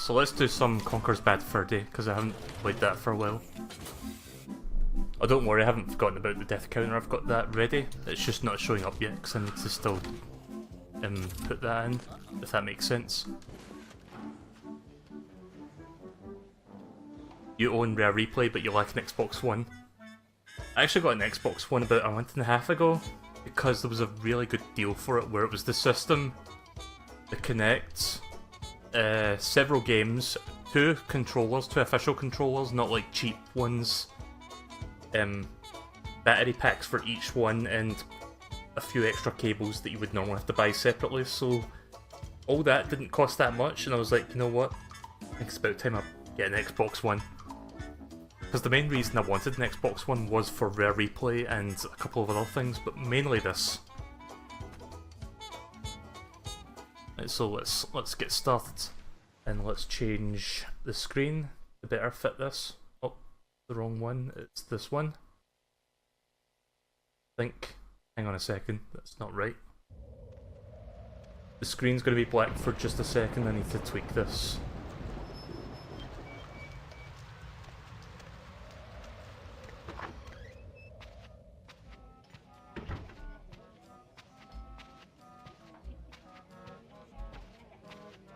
so let's do some Conker's Bad Fur Day, because I haven't played that for a while. Oh, don't worry, I haven't forgotten about the death counter, I've got that ready. It's just not showing up yet, because I need to still put that in, if that makes sense. You own Rare Replay, but you lack an Xbox One. I actually got an Xbox One about a month and a half ago, because there was a really good deal for it, where it was the system, the Kinect, several games, two official controllers, not like cheap ones, battery packs for each one, and a few extra cables that you would normally have to buy separately, so all that didn't cost that much, and I was like, you know what, I think it's about time I get an Xbox One. Because the main reason I wanted an Xbox One was for Rare Replay and a couple of other things, but mainly this. Right, so let's get started, and let's change the screen to better fit this. Oh, the wrong one, it's this one. Hang on a second, that's not right. The screen's going to be black for just a second, I need to tweak this.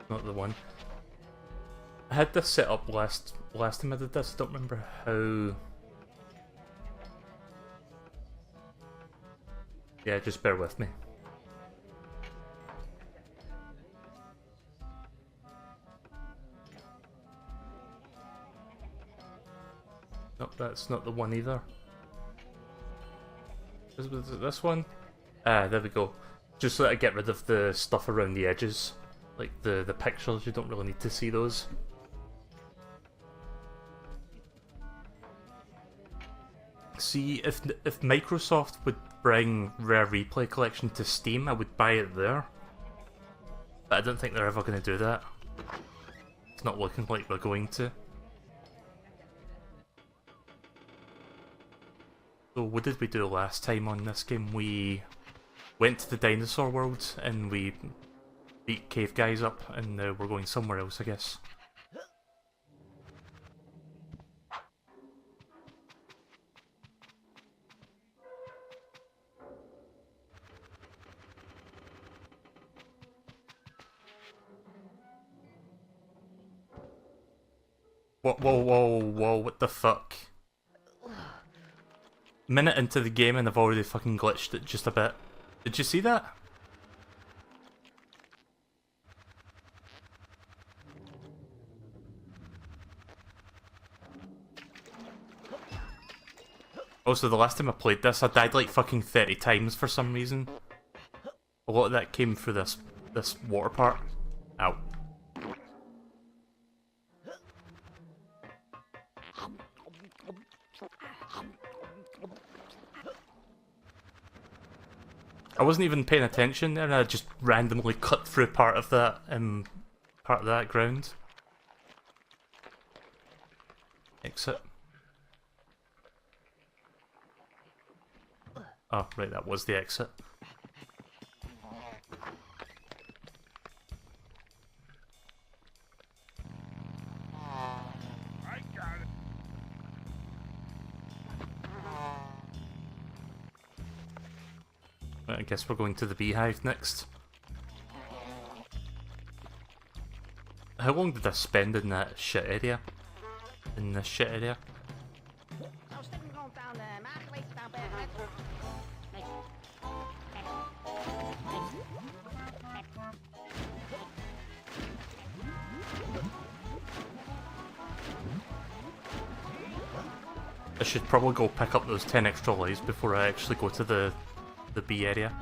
Not the one. I had this set up last time I did this, I don't remember how... Yeah, just bear with me. Nope, that's not the one either. Is it this one? Ah, there we go. Just so that I get rid of the stuff around the edges. Like the pictures, you don't really need to see those. See, if Microsoft would bring Rare Replay Collection to Steam, I would buy it there. But I don't think they're ever going to do that. It's not looking like they're going to. So what did we do last time on this game? We went to the dinosaur world and we beat cave guys up, and now we're going somewhere else, I guess. Whoa, what the fuck? Minute into the game and I've already fucking glitched it just a bit. Did you see that? Also, the last time I played this, I died like fucking 30 times for some reason. A lot of that came through this water part. Ow. I wasn't even paying attention there, and I just randomly cut through part of that ground. Exit. Oh, right, that was the exit. I got it. I guess we're going to the beehive next. How long did I spend in that shit area? In this shit area? I should probably go pick up those 10 extra lives before I actually go to the bee area.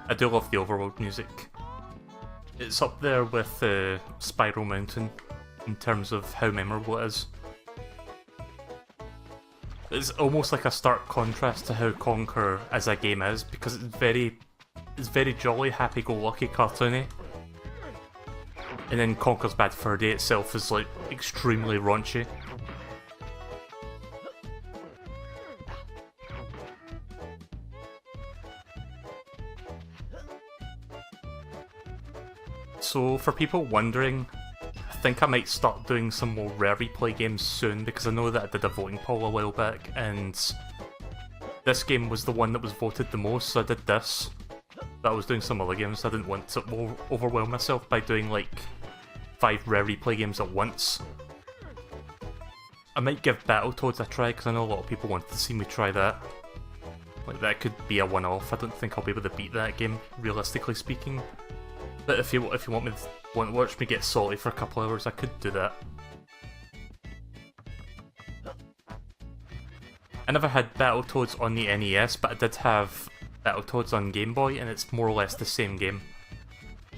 I do love the overworld music. It's up there with Spiral Mountain in terms of how memorable it is. It's almost like a stark contrast to how Conker as a game is, because it's very jolly, happy-go-lucky, cartoony. And then Conker's Bad Fur Day itself is like extremely raunchy. So for people wondering, I think I might start doing some more rare replay games soon, because I know that I did a voting poll a while back, and this game was the one that was voted the most, so I did this. But I was doing some other games, so I didn't want to overwhelm myself by doing like 5 rare replay games at once. I might give Battletoads a try, because I know a lot of people wanted to see me try that. Like, that could be a one-off. I don't think I'll be able to beat that game, realistically speaking. But if you want to watch me get salty for a couple hours, I could do that. I never had Battletoads on the NES, but I did have Battletoads on Game Boy, and it's more or less the same game.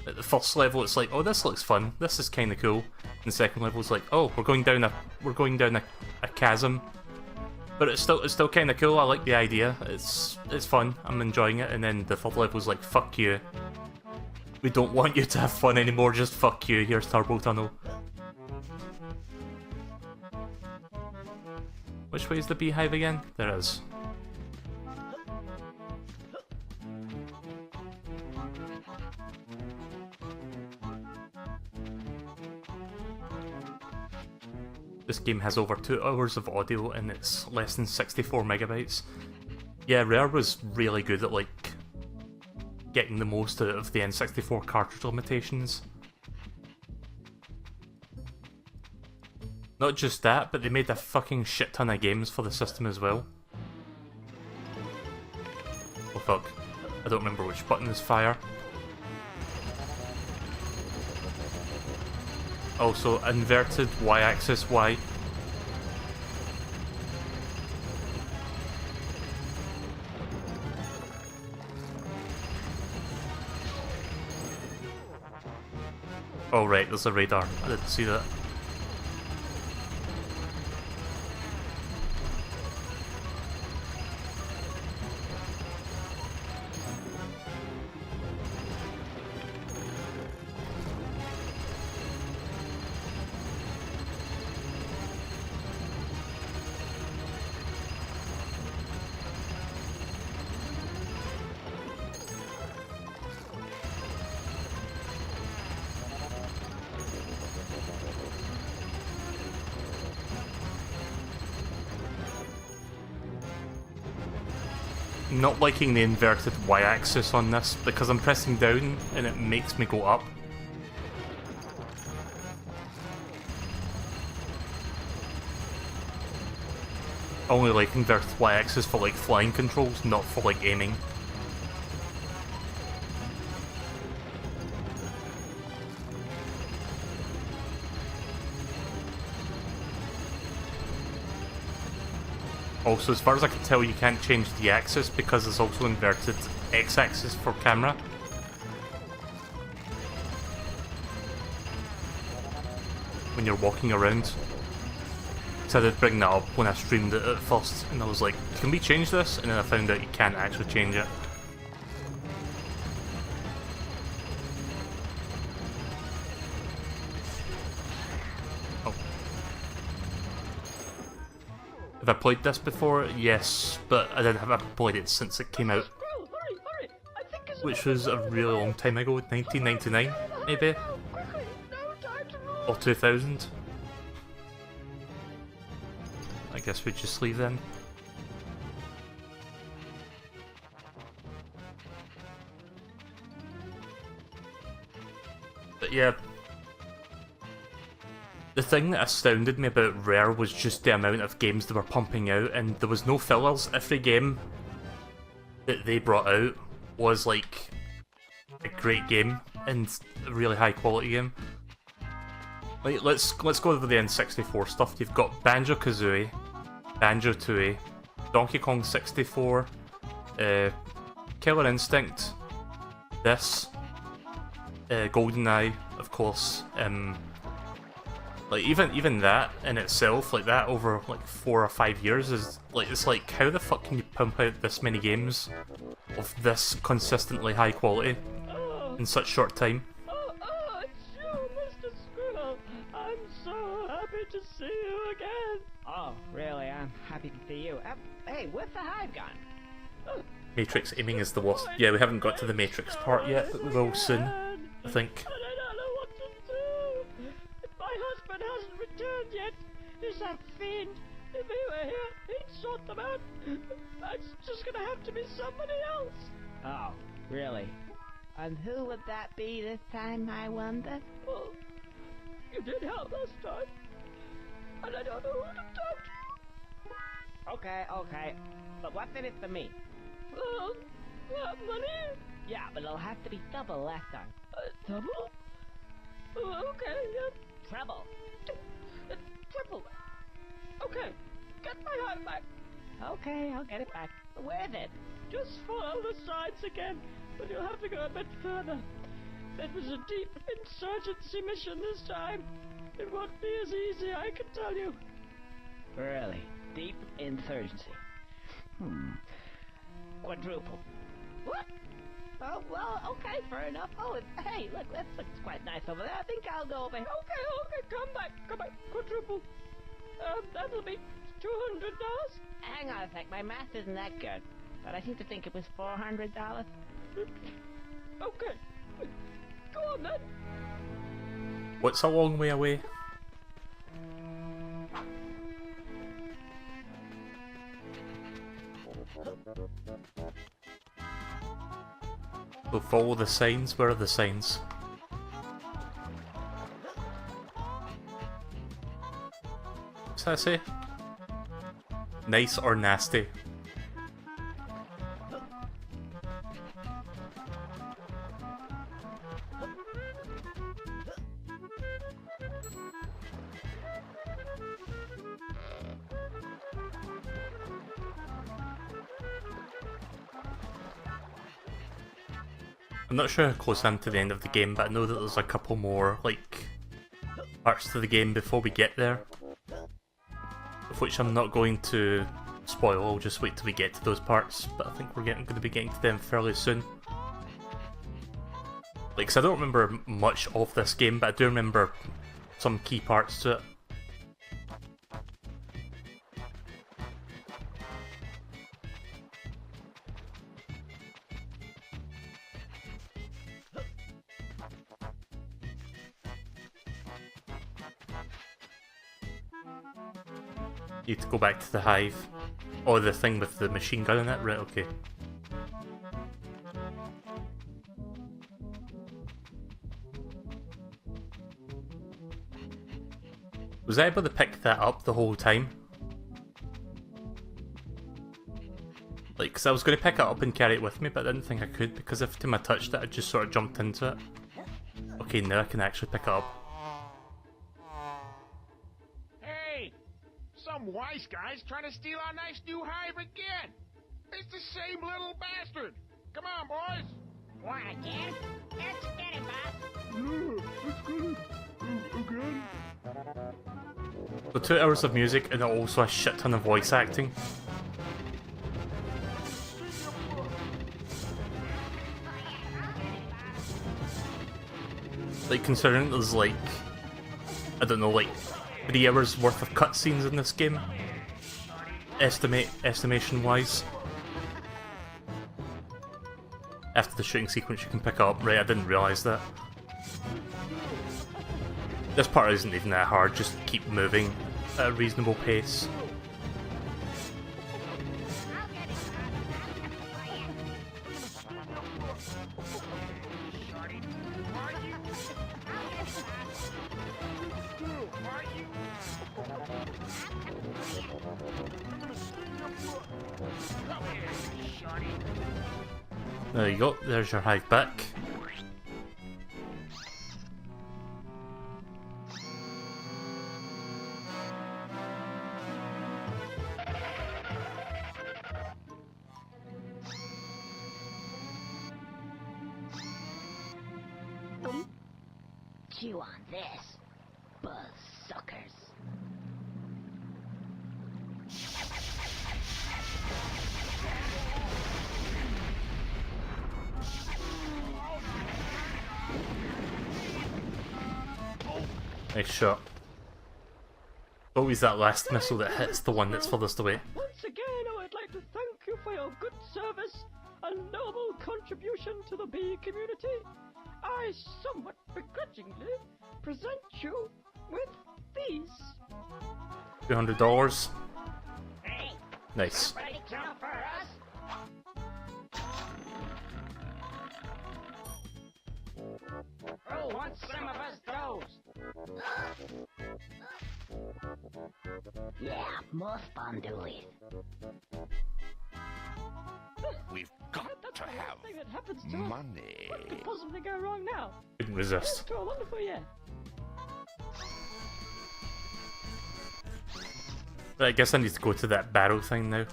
At the first level, it's like, oh, this looks fun. This is kind of cool. And the second level is like, oh, we're going down a chasm. But it's still kind of cool. I like the idea. It's fun. I'm enjoying it. And then the third level is like, fuck you. We don't want you to have fun anymore. Just fuck you. Here's Turbo Tunnel. Which way is the beehive again? There is. This game has over 2 hours of audio and it's less than 64 megabytes. Yeah, Rare was really good at like getting the most out of the N64 cartridge limitations. Not just that, but they made a fucking shit ton of games for the system as well. Oh fuck, I don't remember which button is fire. Also, inverted y-axis Y. Oh right, there's a radar. I didn't see that. Not liking the inverted y-axis on this because I'm pressing down and it makes me go up. I only like inverted y-axis for like flying controls, not for like aiming. Also, as far as I can tell, you can't change the axis because there's also inverted x-axis for camera. When you're walking around. So I did bring that up when I streamed it at first, and I was like, can we change this? And then I found out you can't actually change it. Have I played this before? Yes, but I haven't played it since it came out. Which was a really long time ago, 1999 maybe? Or 2000? I guess we just leave then. But yeah, the thing that astounded me about Rare was just the amount of games they were pumping out, and there was no fillers. Every game that they brought out was like a great game and a really high quality game. Like, let's go over the N64 stuff. You've got Banjo-Kazooie, Banjo-Tooie, Donkey Kong 64, Killer Instinct, this, GoldenEye, of course. Like even that in itself, like that over like 4 or 5 years is like, it's like, how the fuck can you pump out this many games of this consistently high quality in such short time? It's you, Mr. Squirrel. I'm so happy to see you again. Oh, really? I'm happy to see you. Hey, where's the hive gone? Matrix aiming is the worst. Yeah, we haven't got to the Matrix part yet, but we will soon, I think. yet. Is that fiend? If he were here, he'd sort them out. It's just gonna have to be somebody else. Oh, really? And who would that be this time, I wonder? Well, you did help last time. And I don't know who to talk to. Okay. But what's in it for me? Money? Yeah, but it'll have to be double last time. Double? Okay, yeah. Treble. Triple. Okay, get my heart back. Okay, I'll get it back. Where is it? Just follow the sides again, but you'll have to go a bit further. It was a deep insurgency mission this time. It won't be as easy, I can tell you. Really? Deep insurgency? Quadruple. What? Oh, well, okay, fair enough. Oh, hey, look, that looks quite nice over there. I think I'll go over here. Okay, come back. Quadruple. That'll be $200. Hang on a sec, my math isn't that good. But I seem to think it was $400. Okay. Go on then. What's a long way away? So follow the signs. Where are the signs? What's that say? Nice or nasty? I'm not sure how close I am to the end of the game, but I know that there's a couple more, like, parts to the game before we get there. Of which I'm not going to spoil, I'll just wait till we get to those parts, but I think we're going to be getting to them fairly soon. Like, 'cause I don't remember much of this game, but I do remember some key parts to it. You have to go back to the hive. Oh, the thing with the machine gun in it? Right, okay. Was I able to pick that up the whole time? Like, 'cause I was going to pick it up and carry it with me, but I didn't think I could, because every time I touched it, I just sort of jumped into it. Okay, now I can actually pick it up. Some wise guy's trying to steal our nice new hive again. It's the same little bastard. Come on, boys. What, again? Let's get it, boss. Yeah, let's get it. Again? So 2 hours of music and also a shit ton of voice acting. Like, considering there's like, I don't know, like 3 hours worth of cutscenes in this game, estimation wise. After the shooting sequence you can pick up, right, I didn't realise that. This part isn't even that hard, just keep moving at a reasonable pace. There you go, there's your hive back. Chew on this, buzz suckers. Nice shot. Always that last missile that hits the one that's furthest away. Once again, I would like to thank you for your good service and noble contribution to the bee community. I somewhat begrudgingly present you with These. $200. Hey, Nice. somebody count for us? Who wants some of us those? Yeah, more spondoolies. We've got That's to the have last thing that happens to us. money. What could possibly go wrong now? Couldn't resist. To a wonderful year. Right, I guess I need to go to that barrel thing now.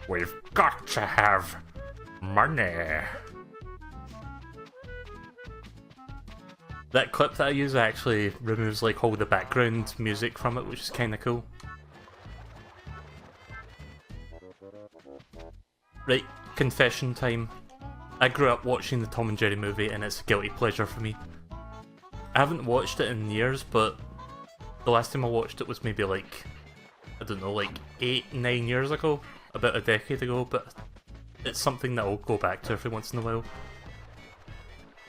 We've got to have money. That clip that I use actually removes like all the background music from it, which is kind of cool. Right, confession time. I grew up watching the Tom and Jerry movie and it's a guilty pleasure for me. I haven't watched it in years, but the last time I watched it was maybe like, I don't know, like 8-9 years ago, about a decade ago, but it's something that I'll go back to every once in a while.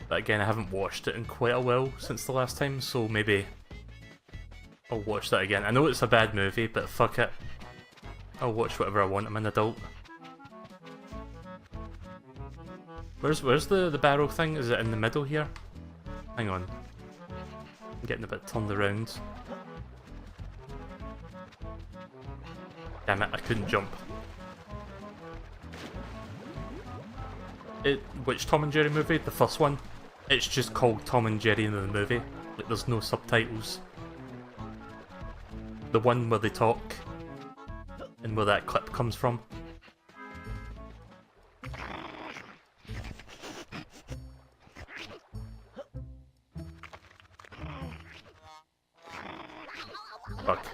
But again, I haven't watched it in quite a while since the last time, so maybe I'll watch that again. I know it's a bad movie, but fuck it. I'll watch whatever I want, I'm an adult. Where's the barrel thing? Is it in the middle here? Hang on. I'm getting a bit turned around. Damn it, I couldn't jump. Which Tom and Jerry movie? The first one? It's just called Tom and Jerry in the movie. Like, there's no subtitles. The one where they talk. And where that clip comes from. Fuck.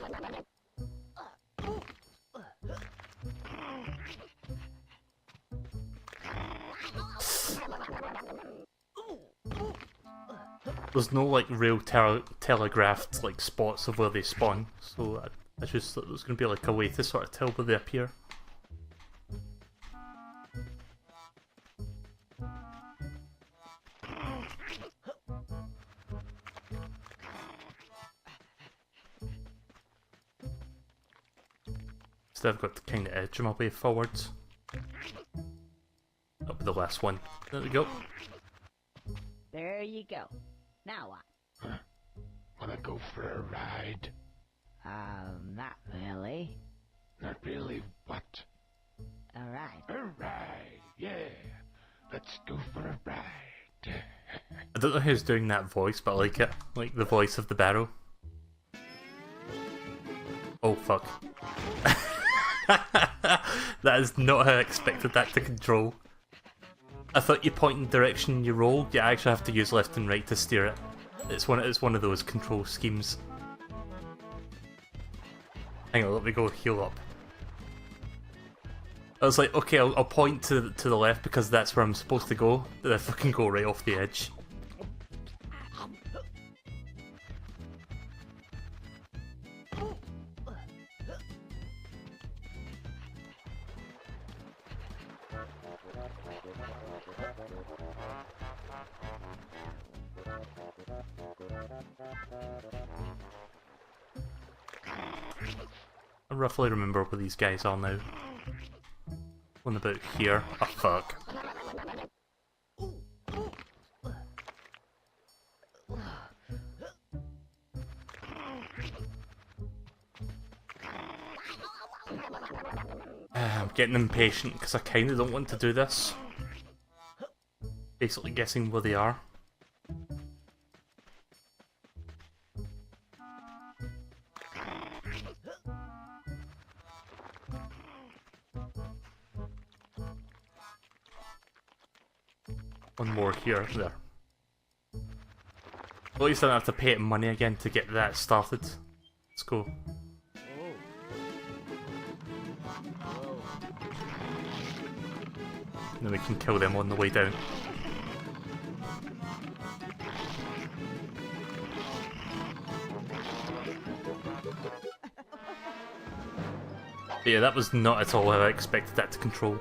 There's no like real telegraphed like spots of where they spawn, so I just thought there was going to be like a way to sort of tell where they appear. Instead I've got to kind of edge my way forwards. Up the last one. There we go. There you go. Now what? Wanna go for a ride? Not really. Not really. What? Alright. A ride, yeah. Let's go for a ride. I don't know who's doing that voice, but I like it. Like the voice of the barrel. Oh fuck. That is not how I expected that to control. I thought you point in the direction you roll, you actually have to use left and right to steer it. It's one of those control schemes. Hang on, let me go heal up. I was like, okay, I'll point to the left because that's where I'm supposed to go, then I fucking go right off the edge. I roughly remember where these guys are now. One about here. Oh fuck. I'm getting impatient because I kinda don't want to do this. Basically guessing where they are. One more here, there. At least I don't have to pay it money again to get that started. Let's go. And then we can kill them on the way down. But yeah, that was not at all how I expected that to control.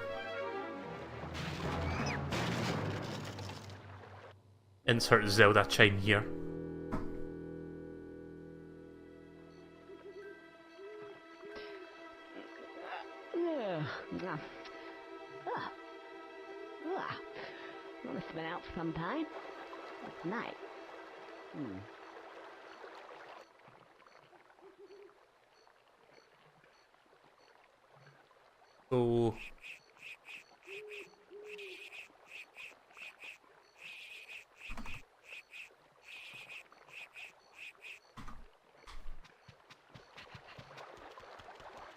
Insert Zelda chime here. Must have been out for some time. It's night. So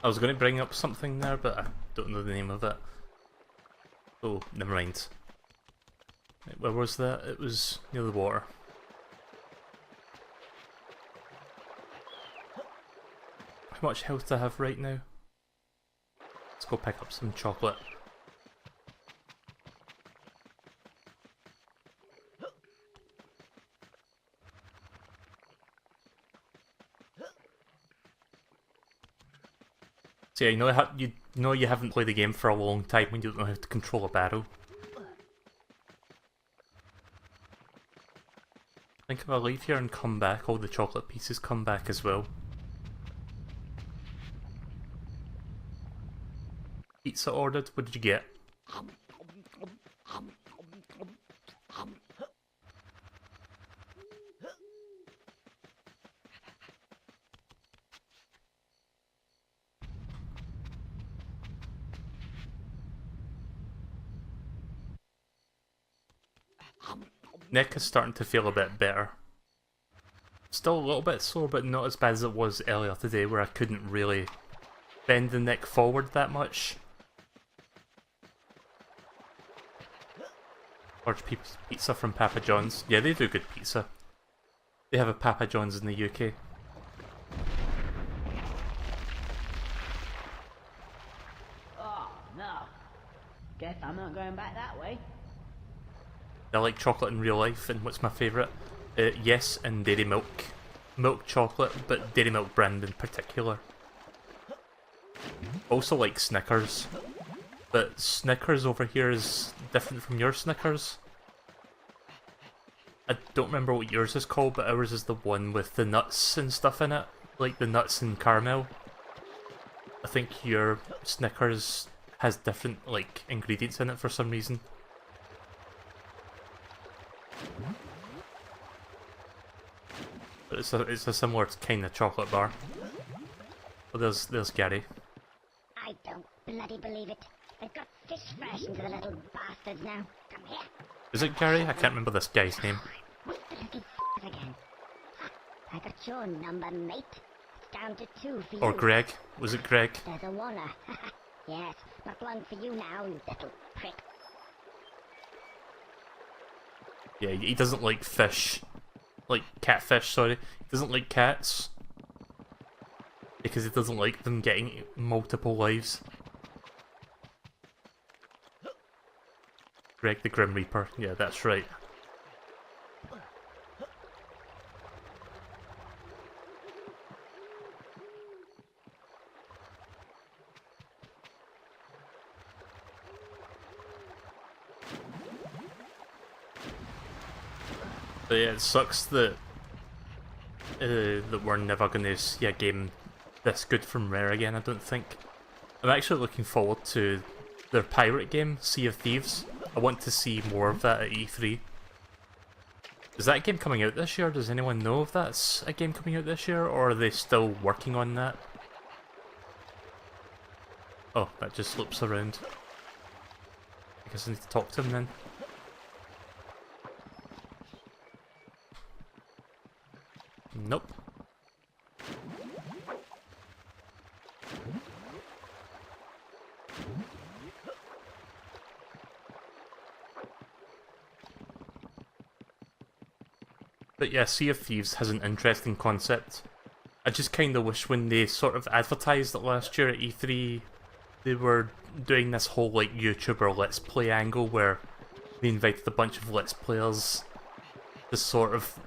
I was going to bring up something there, but I don't know the name of it. Oh, never mind. Where was that? It was near the water. How much health do I have right now? Let's go pick up some chocolate. So yeah, you know you haven't played the game for a long time when you don't know how to control a barrel. I think if I leave here and come back, all the chocolate pieces come back as well. Pizza ordered, what did you get? Neck is starting to feel a bit better. Still a little bit sore, but not as bad as it was earlier today where I couldn't really bend the neck forward that much. Large pizza from Papa John's. Yeah, they do good pizza. They have a Papa John's in the UK. Oh, no. Guess I'm not going back that way. I like chocolate in real life, and what's my favourite? Yes, and dairy milk. Milk chocolate, but dairy milk brand in particular. Also like Snickers. But Snickers over here is different from your Snickers. I don't remember what yours is called, but ours is the one with the nuts and stuff in it. Like the nuts and caramel. I think your Snickers has different, like, ingredients in it for some reason. But it's a similar kind of chocolate bar. Oh, there's Gary. I don't bloody believe it. They've got fish versions of the little bastards now. Come here. Is it Gary? I can't remember this guy's name. What's the little again? I got your number, mate. It's down to 2 for you. Or Greg. Was it Greg? There's a wanna. Yes, not one for you now, you little prick. Yeah, he doesn't like fish. Like catfish, sorry. He doesn't like cats. Because he doesn't like them getting multiple lives. Greg the Grim Reaper. Yeah, that's right. But yeah, it sucks that that we're never going to see a game this good from Rare again, I don't think. I'm actually looking forward to their pirate game, Sea of Thieves. I want to see more of that at E3. Is that game coming out this year? Does anyone know if that's a game coming out this year, or are they still working on that? Oh, that just loops around. I guess I need to talk to him then. Nope. But yeah, Sea of Thieves has an interesting concept. I just kind of wish when they sort of advertised it last year at E3, they were doing this whole like YouTuber Let's Play angle where they invited a bunch of Let's Players to sort of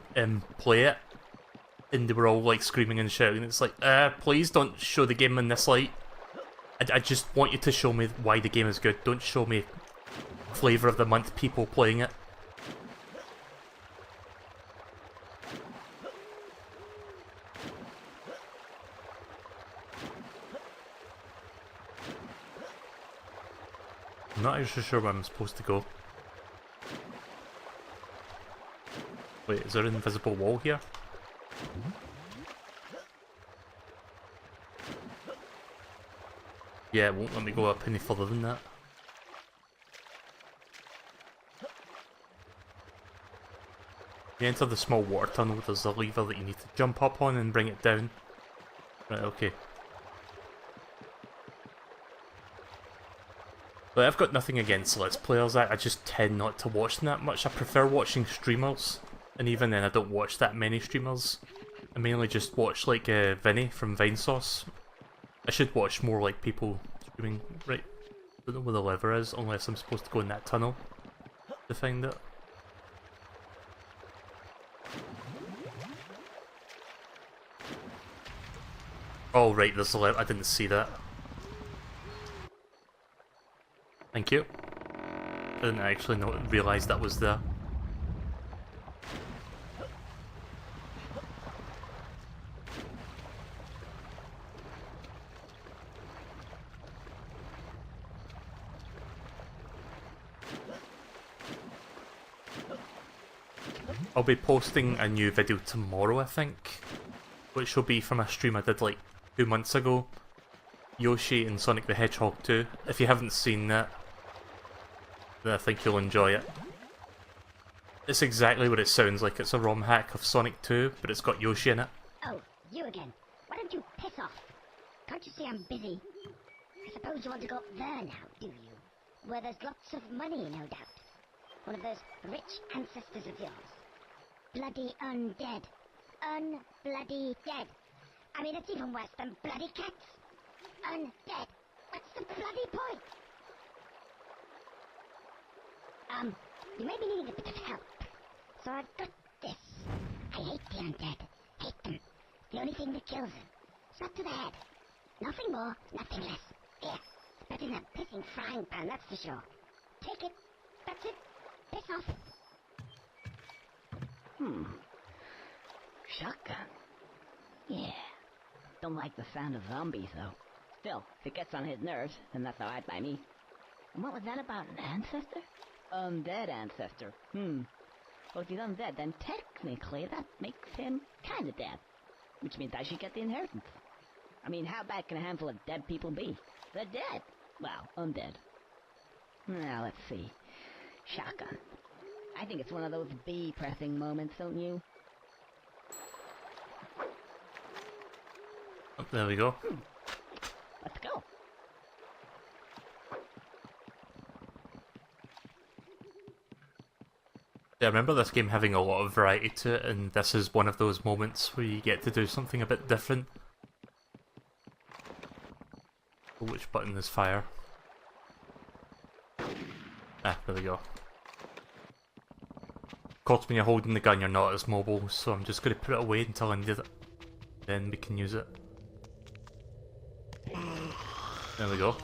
play it. And they were all like screaming and shouting. It's like, please don't show the game in this light. I just want you to show me why the game is good. Don't show me flavour of the month people playing it. I'm not actually sure where I'm supposed to go. Wait, is there an invisible wall here? Yeah, it won't let me go up any further than that. You enter the small water tunnel, there's a lever that you need to jump up on and bring it down. Right, okay. But I've got nothing against Let's Players, I just tend not to watch them that much. I prefer watching streamers, and even then I don't watch that many streamers. I mainly just watch like Vinny from Vinesauce. I should watch more like people streaming, right? I don't know where the lever is, unless I'm supposed to go in that tunnel to find it. Oh right, there's a lever, I didn't see that. Thank you. I didn't actually realise that was there. I'll be posting a new video tomorrow, I think, which will be from a stream I did like 2 months ago. Yoshi and Sonic the Hedgehog 2. If you haven't seen that, then I think you'll enjoy it. It's exactly what it sounds like. It's a ROM hack of Sonic 2, but it's got Yoshi in it. Oh, you again. Why don't you piss off? Can't you see I'm busy? I suppose you want to go up there now, do you? Where there's lots of money, no doubt. One of those rich ancestors of yours. Bloody undead. Unbloody dead. I mean, it's even worse than bloody cats. Undead. What's the bloody point? You may be needing a bit of help. So I've got this. I hate the undead. Hate them. The only thing that kills them. Shot to the head. Nothing more, nothing less. Here. It's better than a pissing frying pan, that's for sure. Take it. That's it. Piss off. Shotgun. Yeah. Don't like the sound of zombies, though. Still, if it gets on his nerves, then that's alright by me. And what was that about, an ancestor? Undead ancestor. Well, if he's undead, then technically that makes him kinda dead. Which means I should get the inheritance. I mean, how bad can a handful of dead people be? They're dead. Well, undead. Now, let's see. Shotgun. I think it's one of those bee-pressing moments, don't you? Oh, there we go. Let's go. Yeah, I remember this game having a lot of variety to it, and this is one of those moments where you get to do something a bit different. Which button is fire? Ah, there we go. Of course, when you're holding the gun, you're not as mobile, so I'm just going to put it away until I need it. Then we can use it. There we go.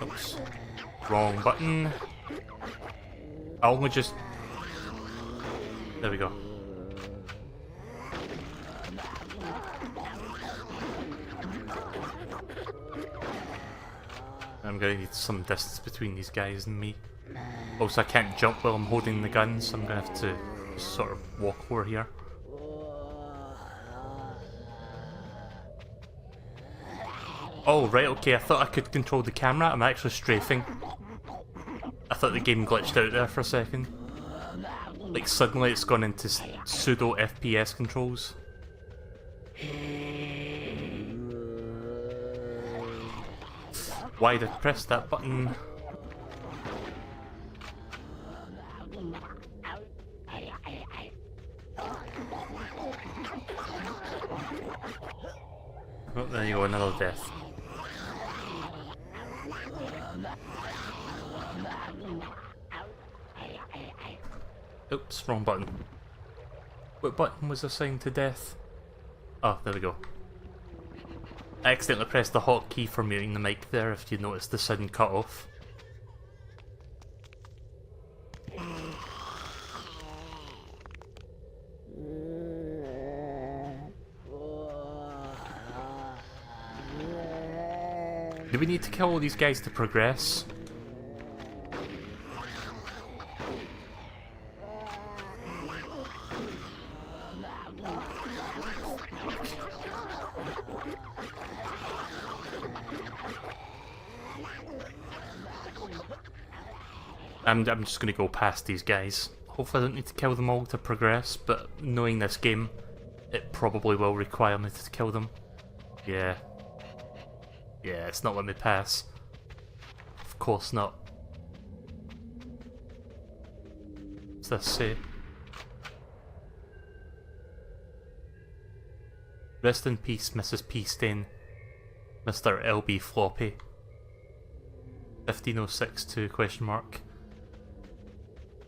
Oops. Wrong button. I only just... There we go. I'm gonna need some distance between these guys and me. Also, I can't jump while I'm holding the gun, so I'm gonna have to just sort of walk over here. Oh, right, okay, I thought I could control the camera. I'm actually strafing. I thought the game glitched out there for a second. Like, suddenly it's gone into pseudo FPS controls. Why did I press that button? Oh, there you go, another death. Oops, wrong button. What button was assigned to death? Oh, there we go. I accidentally pressed the hotkey for muting the mic there, if you noticed the sudden cut off. Do we need to kill all these guys to progress? I'm just gonna go past these guys. Hopefully I don't need to kill them all to progress, but knowing this game, it probably will require me to kill them. Yeah. Yeah, it's not letting me pass. Of course not. What's this say? Rest in peace, Mrs. Peastain. Mr. LB Floppy. 15062 question mark.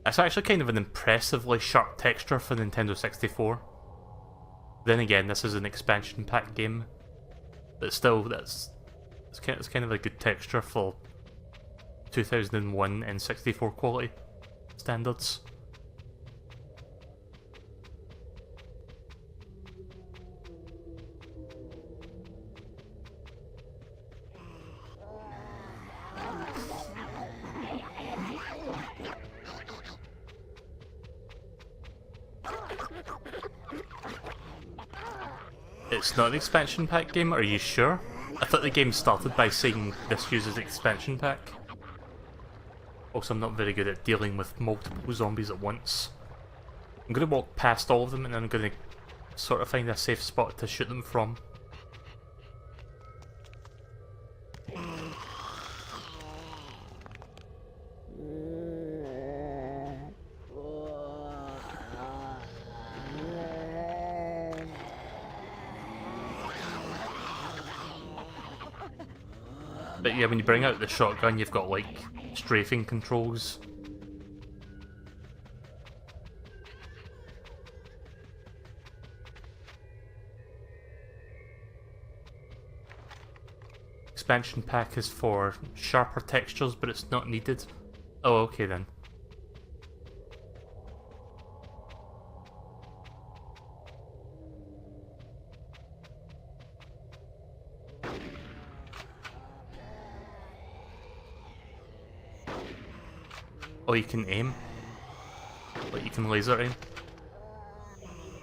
It's actually kind of an impressively sharp texture for Nintendo 64. Then again, this is an expansion pack game, but still, it's kind of a good texture for 2001 and 64 quality standards. It's not an expansion pack game, are you sure? I thought the game started by saying this uses expansion pack. Also, I'm not very good at dealing with multiple zombies at once. I'm gonna walk past all of them and then I'm gonna sort of find a safe spot to shoot them from. But yeah, when you bring out the shotgun, you've got like strafing controls. Expansion pack is for sharper textures, but it's not needed. Oh, okay then. Oh, you can aim? Like you can laser aim?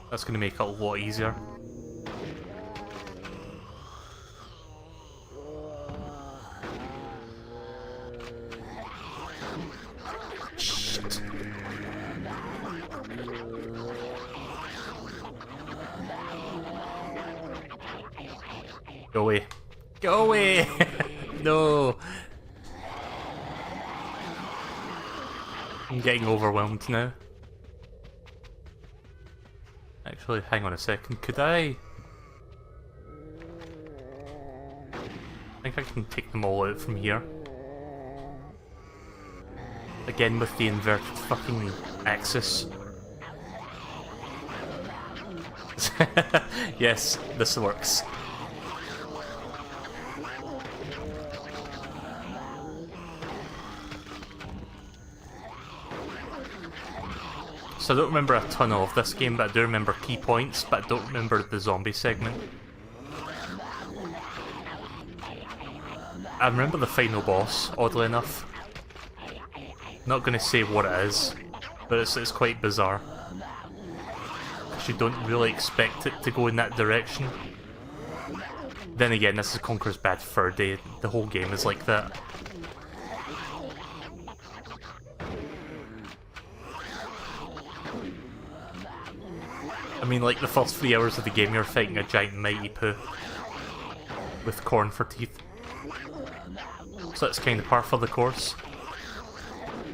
That's gonna make it a lot easier. Shit. Go away. Go away! No! I'm getting overwhelmed now. Actually, hang on a second, could I think I can take them all out from here. Again with the inverted fucking axis. Yes, this works. So I don't remember a ton of this game, but I do remember key points, but I don't remember the zombie segment. I remember the final boss, oddly enough. Not going to say what it is, but it's quite bizarre. Because you don't really expect it to go in that direction. Then again, this is Conker's Bad Fur Day, the whole game is like that. I mean, like, the first 3 hours of the game you're fighting a giant mighty poo with corn for teeth. So that's kind of par for the course.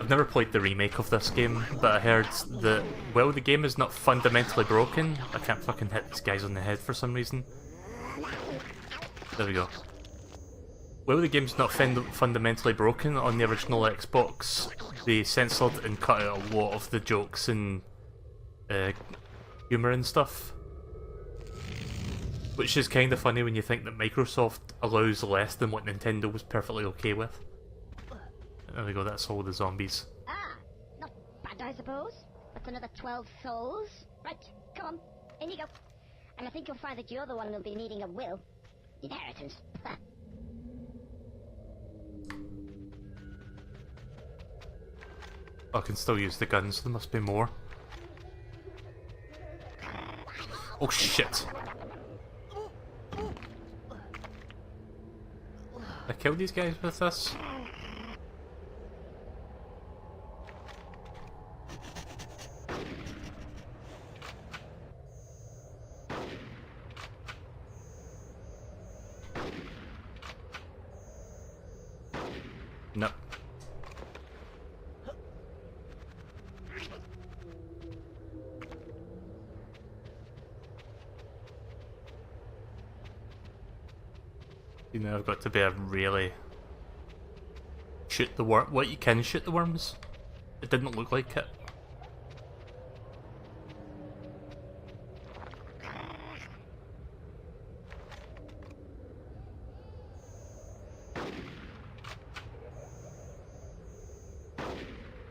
I've never played the remake of this game, but I heard that, well, the game is not fundamentally broken. I can't fucking hit these guys on the head for some reason. There we go. Well, the game's not fundamentally broken. On the original Xbox, they censored and cut out a lot of the jokes and humour and stuff. Which is kind of funny when you think that Microsoft allows less than what Nintendo was perfectly okay with. There we go, that's all the zombies. Ah, not bad, I suppose. That's another 12 souls. Right, come on, in you go. And I think you'll find that you're the one who'll be needing a will. Inheritance. I can still use the guns, so there must be more. Oh shit! I killed these guys with this? No. You know, I've got to be a really... Shoot the worm. What, you can shoot the worms? It didn't look like it.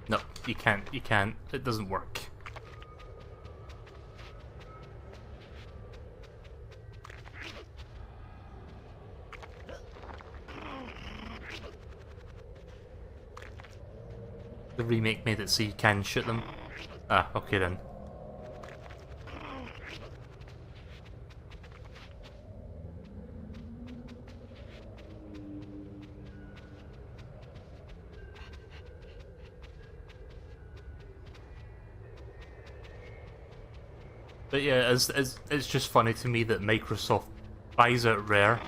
No, you can't, it doesn't work. The remake made it so you can shoot them. Ah, okay then. But yeah, it's just funny to me that Microsoft buys out Rare,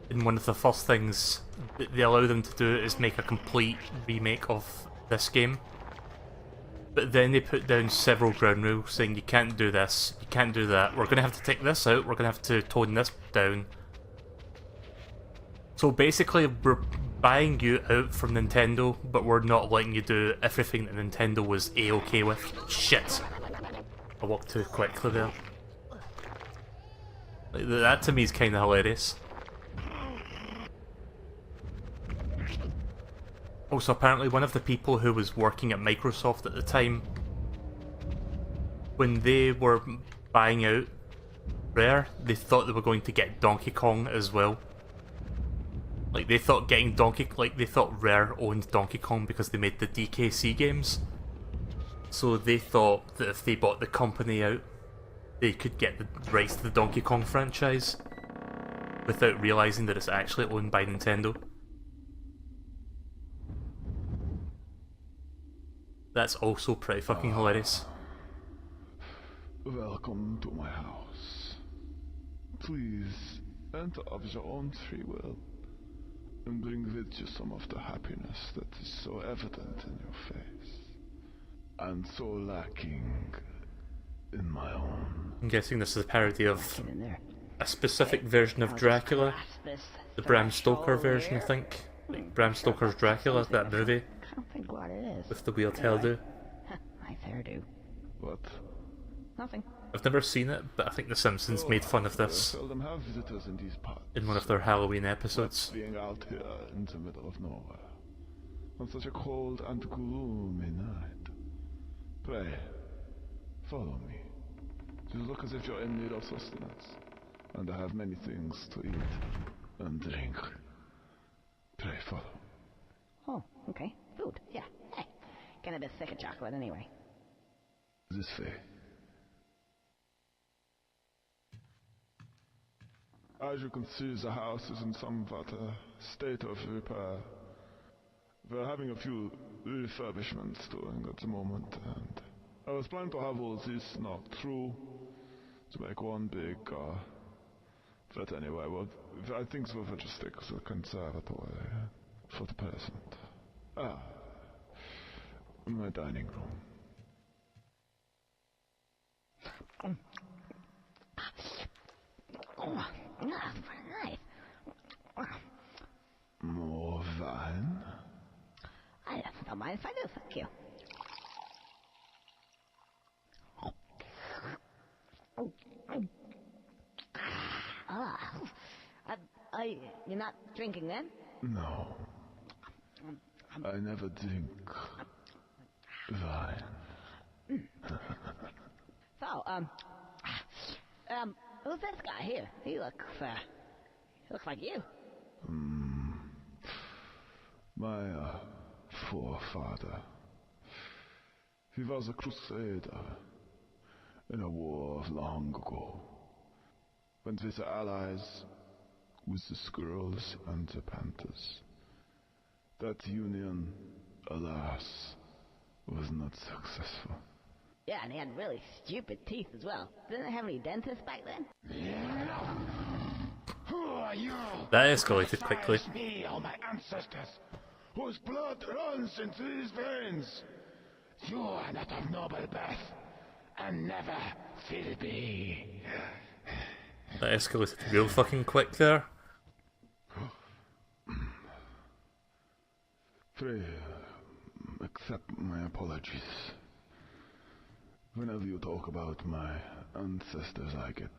and one of the first things that they allow them to do is make a complete remake of this game. But then they put down several ground rules saying you can't do this, you can't do that, we're going to have to take this out, we're going to have to tone this down. So basically we're buying you out from Nintendo, but we're not letting you do everything that Nintendo was A-okay with. Shit! I walked too quickly there. Like, that to me is kinda hilarious. Also, apparently one of the people who was working at Microsoft at the time, when they were buying out Rare, they thought they were going to get Donkey Kong as well. Like, they thought they thought Rare owned Donkey Kong because they made the DKC games. So they thought that if they bought the company out, they could get the rights to the Donkey Kong franchise without realising that it's actually owned by Nintendo. That's also pretty fucking hilarious. Welcome to my house. Please enter of your own free will and bring with you some of the happiness that is so evident in your face and so lacking in my own. I'm guessing this is a parody of Get in there. a specific version of Dracula, Grasp this the Bram threshold Stoker version, I here. think. Like Bram Stoker's Dracula, that movie I don't think what it is. with the weird Anyway. hairdo. My hairdo. What? Nothing. I've never seen it, but I think The Simpsons made fun of I this seldom have visitors in these parts. in one of their Halloween episodes. Being out here in the middle of nowhere on such a cold and gloomy night. Pray, follow me. You look as if you're in need of sustenance, and I have many things to eat and drink. Pray, follow. Oh, okay. Food. Yeah. Hey. Getting a bit sick of chocolate anyway. This way. As you can see, the house is in somewhat a state of repair. We're having a few refurbishments doing at the moment, and I was planning to have all this knocked through to make one big, but anyway, well, I think we'll just stick to the conservatory for the present. My dining room. Oh, very nice. More wine? I don't mind if I do, thank you. You're not drinking then? No. I never drink wine. So, who's this guy here? He looks like you. My forefather. He was a crusader in a war of long ago. Went with the allies, with the squirrels and the panthers. That union, alas, was not successful. Yeah, and he had really stupid teeth as well. Didn't they have any dentists back then? Who are you? That escalated quickly. Besides me or my ancestors, whose blood runs into these veins. You are not of noble birth, and never will be. That escalated real fucking quick there. Pray, accept my apologies. Whenever you talk about my ancestors, I get,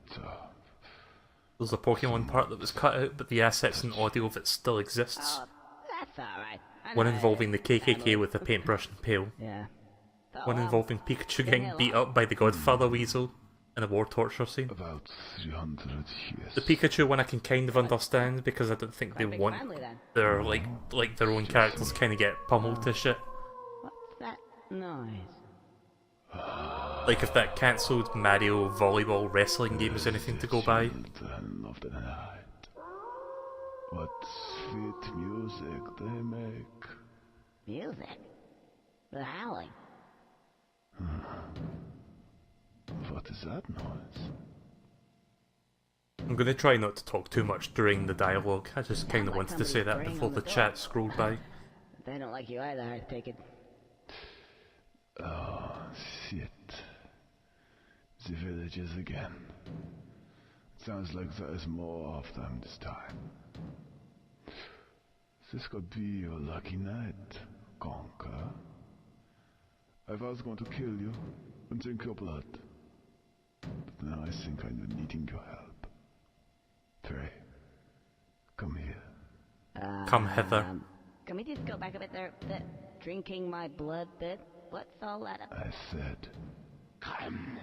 There's a Pokemon part that was cut out, but the assets and audio of it still exists. Oh, that's alright. One involving the KKK with a paintbrush and pail. Yeah. One involving Pikachu getting beat up by the Godfather Weasel in a war torture scene. about 300 years. The Pikachu one I can kind of understand because I don't think they Quite a big want family, then. their like their own characters kind of get pummeled to shit. What's that noise? Like if that cancelled Mario volleyball wrestling game is anything to go by. Children of the night. What sweet music they make. Music? The howling. What is that noise? I'm gonna try not to talk too much during the dialogue. I just kind of like wanted to say that somebody before banging the on the chat scrolled by. They don't like you either, I take it. Oh, shit. The villagers again. Sounds like there is more of them this time. This could be your lucky night, Conker. I was going to kill you and drink your blood. But now I think I'm needing your help. Pray, come here. Come hither. Can we just go back a bit there? The drinking my blood bit? What's all that about? I said, Come.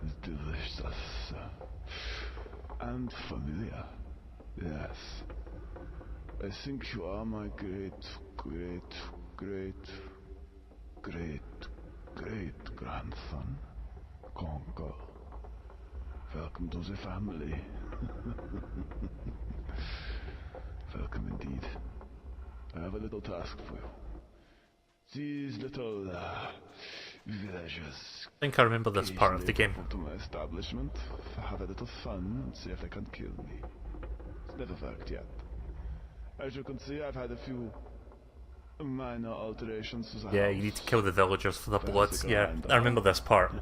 it's delicious. And familiar. Yes. I think you are my great grandson, Conker. Welcome to the family. Welcome indeed. I have a little task for you. These little villagers I think I remember this part of the game. come to my establishment, have a little fun, and see if they can kill me. It's never worked yet. As you can see, I've had a few minor alterations to the Yeah, house. you need to kill the villagers for the blood. Fancy Yeah, grind I remember this part.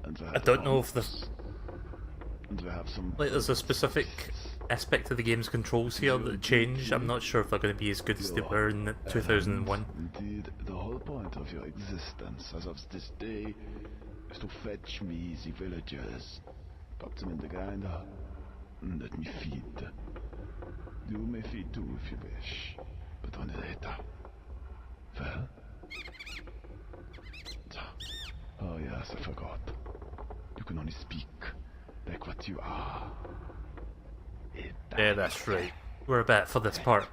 And we I have don't know some- if this And we have some like there's a specific aspect of the game's controls here that change. I'm not sure if they're going to be as good as they were in 2001. Indeed, the whole point of your existence as of this day is to fetch me the villagers, pop them in the grinder, and let me feed. You may feed too if you wish, but only later. Well? Oh yes, I forgot. You can only speak like what you are. Yeah, that's right. We're a bit for this part.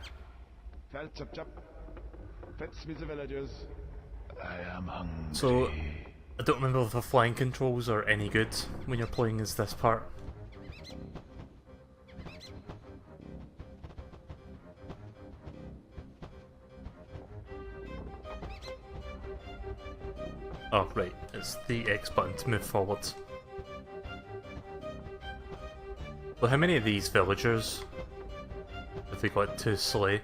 Well, chop chop. Fetch me the villagers. I am hungry. So, I don't remember if the flying controls are any good when you're playing as this part. Oh, right. It's the X button to move forwards. Well, how many of these villagers have we got to slay?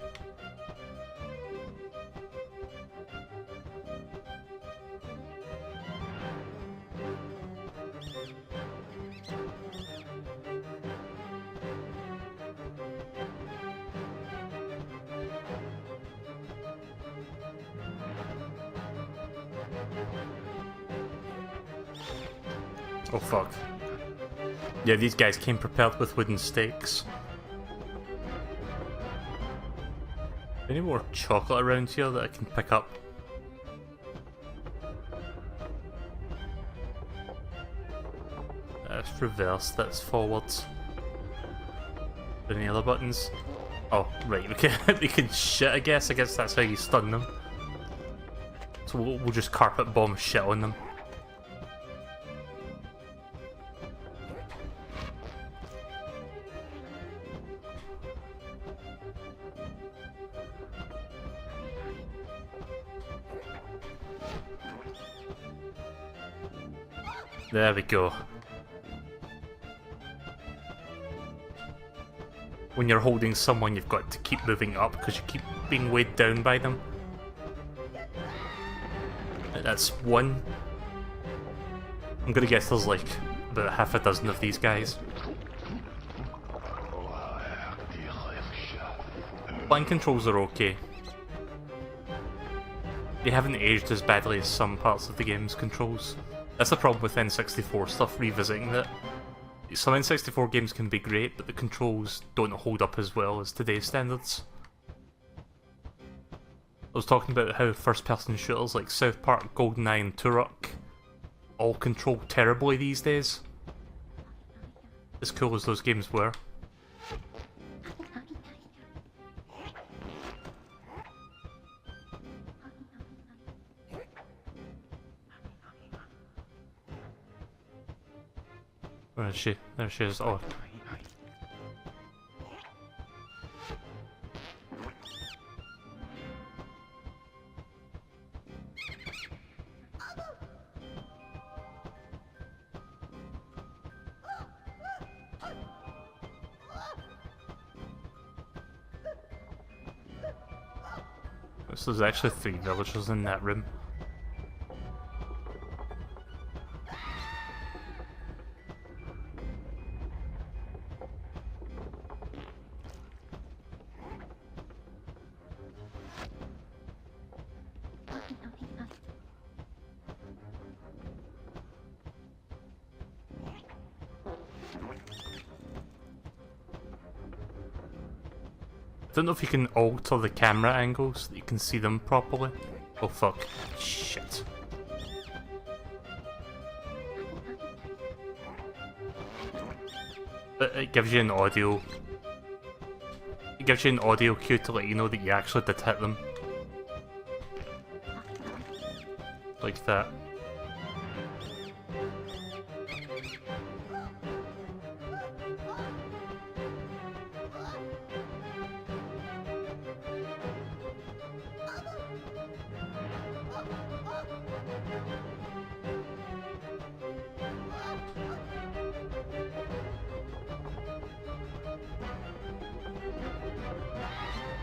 Oh fuck. Yeah, these guys came prepared with wooden stakes. Any more chocolate around here that I can pick up? reverse, that's forwards. Any other buttons? Oh, right, we can shit, I guess. I guess that's how you stun them. So we'll just carpet bomb shit on them. There we go. When you're holding someone, you've got to keep moving up because you keep being weighed down by them. That's one. I'm gonna guess there's like about half a dozen of these guys. Flying controls are okay. They haven't aged as badly as some parts of the game's controls. That's the problem with N64 stuff, revisiting that. Some N64 games can be great, but the controls don't hold up as well as today's standards. I was talking about how first-person shooters like South Park, GoldenEye and Turok all control terribly these days. As cool as those games were. Where is she? There she is. Oh. So there's actually 3 villagers in that room. I don't know if you can alter the camera angle so that you can see them properly. Oh fuck. Shit. But it gives you an audio. It gives you an audio cue to let you know that you actually did hit them. Like that.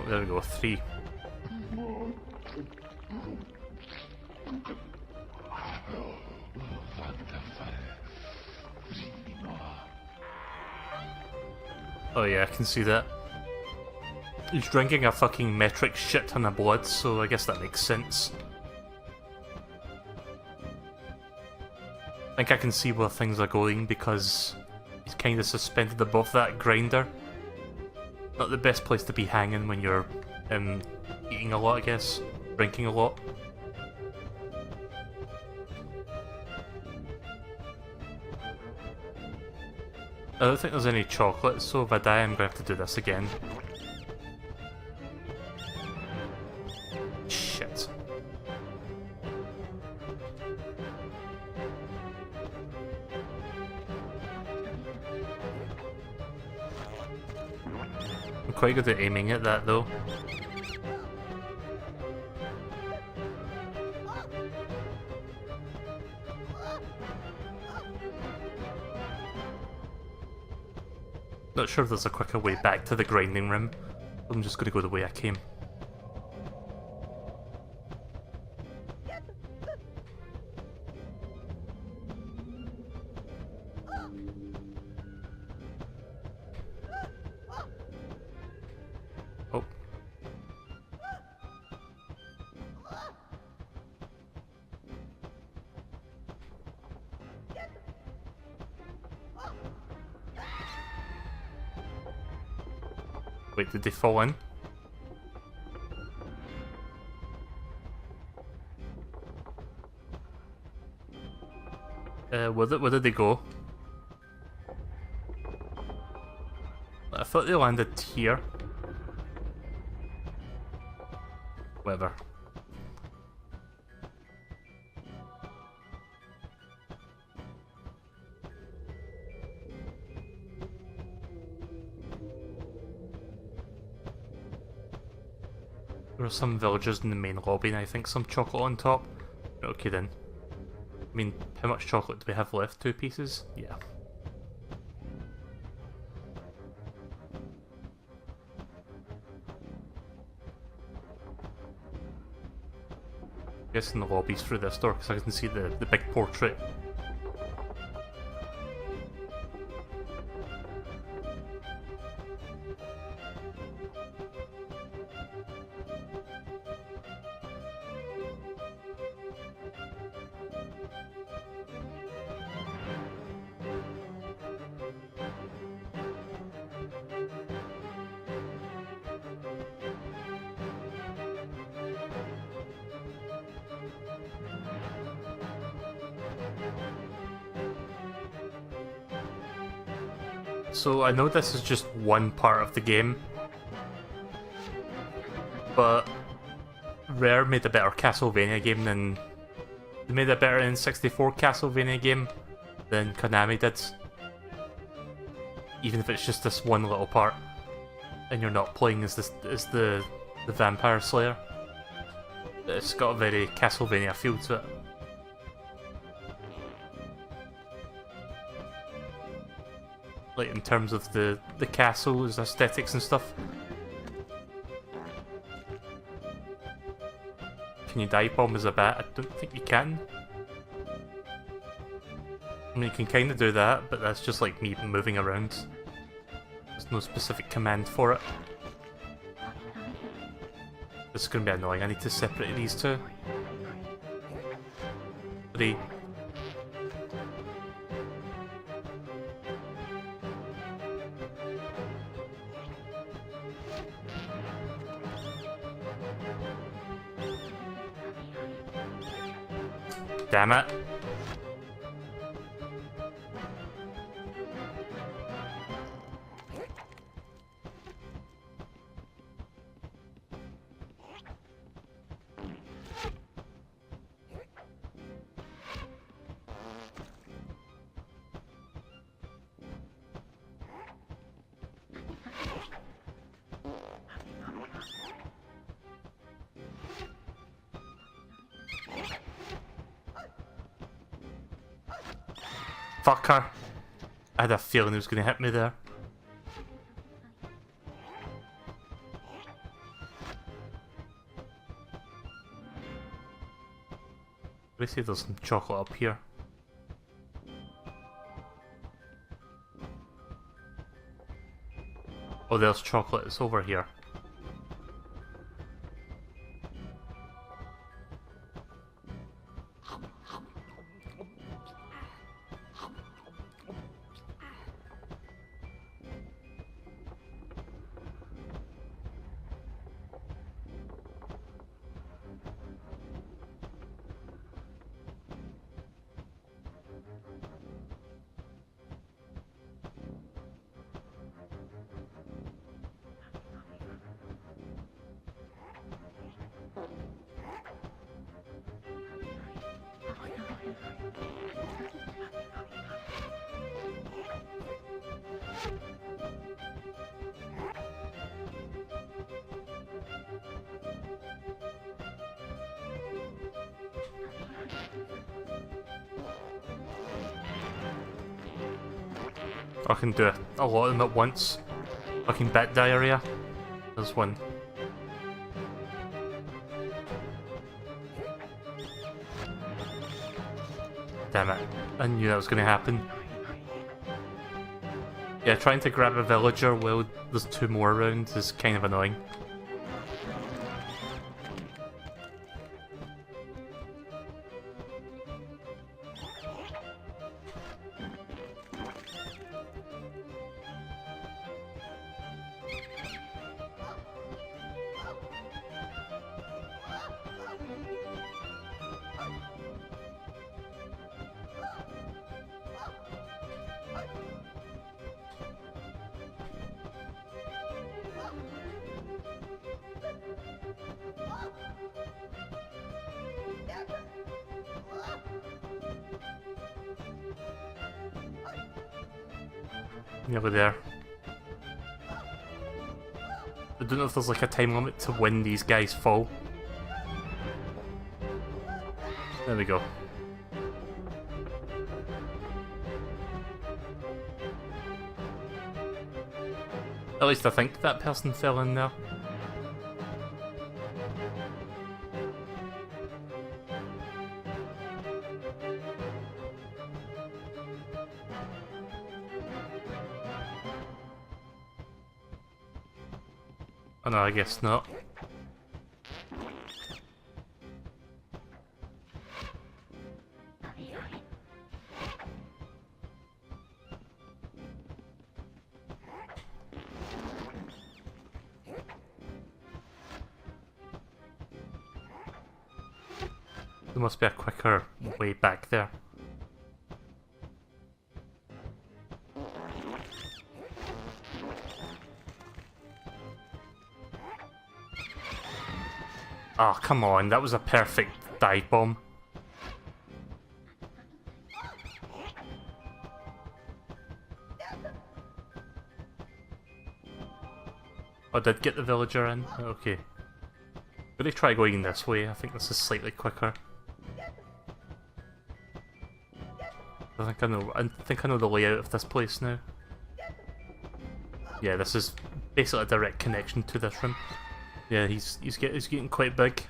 There we go, 3. Oh yeah, I can see that. He's drinking a fucking metric shit ton of blood, so I guess that makes sense. I think I can see where things are going because he's kind of suspended above that grinder. Not the best place to be hanging when you're eating a lot, I guess. Drinking a lot. I don't think there's any chocolate, so if I die I'm going to have to do this again. Shit. I'm quite good at aiming at that though. Not sure if there's a quicker way back to the grinding room. I'm just gonna go the way I came. Oh. Wait, did they fall in? Where did they go? thought they landed here. Whatever. There are some villagers in the main lobby and I think some chocolate on top. Okay then. I mean, how much chocolate do we have left? 2 pieces? Yeah. Guessing the lobby's through this door because I can see the big portrait. So I know this is just one part of the game, but Rare made a better Castlevania game than... They made a better N64 Castlevania game than Konami did. Even if it's just this one little part, and you're not playing as the Vampire Slayer. It's got a very Castlevania feel to it. Like in terms of the castle's aesthetics and stuff. Can you dive bomb as a bat? I don't think you can. I mean, you can kind of do that, but that's just like me moving around. There's no specific command for it. This is going to be annoying. I need to separate these two. 3. Damn it. Fucker. I had a feeling he was going to hit me there. They say there's some chocolate up here. Oh, there's chocolate. It's over here. I can do a lot of them at once. Fucking bat diarrhea. There's one. Damn it. I knew that was going to happen. Yeah, trying to grab a villager while there's 2 more around is kind of annoying. Nearly there. I don't know if there's like a time limit to when these guys fall. There we go. At least I think that person fell in there. Oh no, I guess not. There must be a quicker way back there. Oh, come on, that was a perfect dive bomb. Oh, I did get the villager in? Okay. But they try going this way, I think this is slightly quicker. I think I know the layout of this place now. Yeah, this is basically a direct connection to this room. Yeah, he's getting quite big.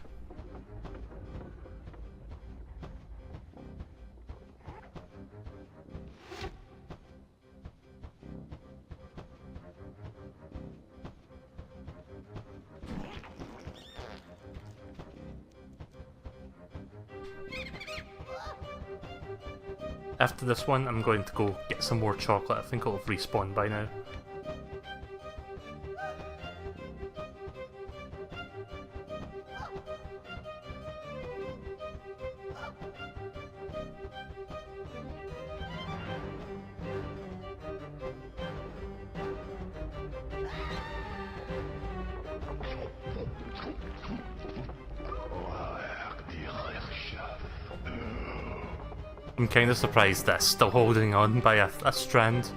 After this one, I'm going to go get some more chocolate. I think it'll have respawned by now. I'm kind of surprised that it's still holding on by a strand.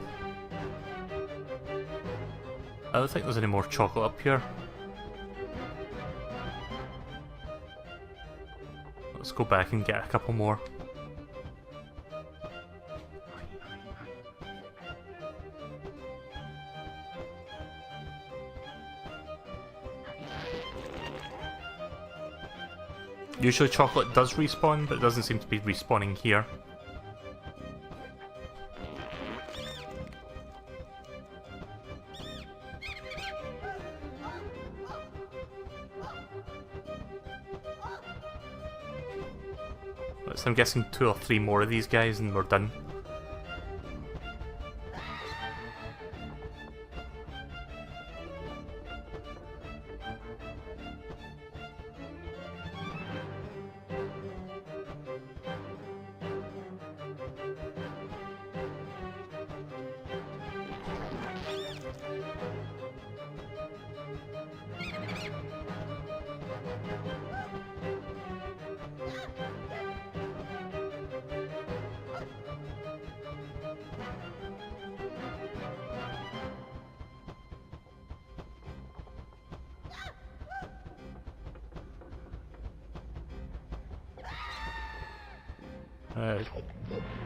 I don't think there's any more chocolate up here. Let's go back and get a couple more. Usually chocolate does respawn, but it doesn't seem to be respawning here. So I'm guessing 2 or 3 more of these guys and we're done.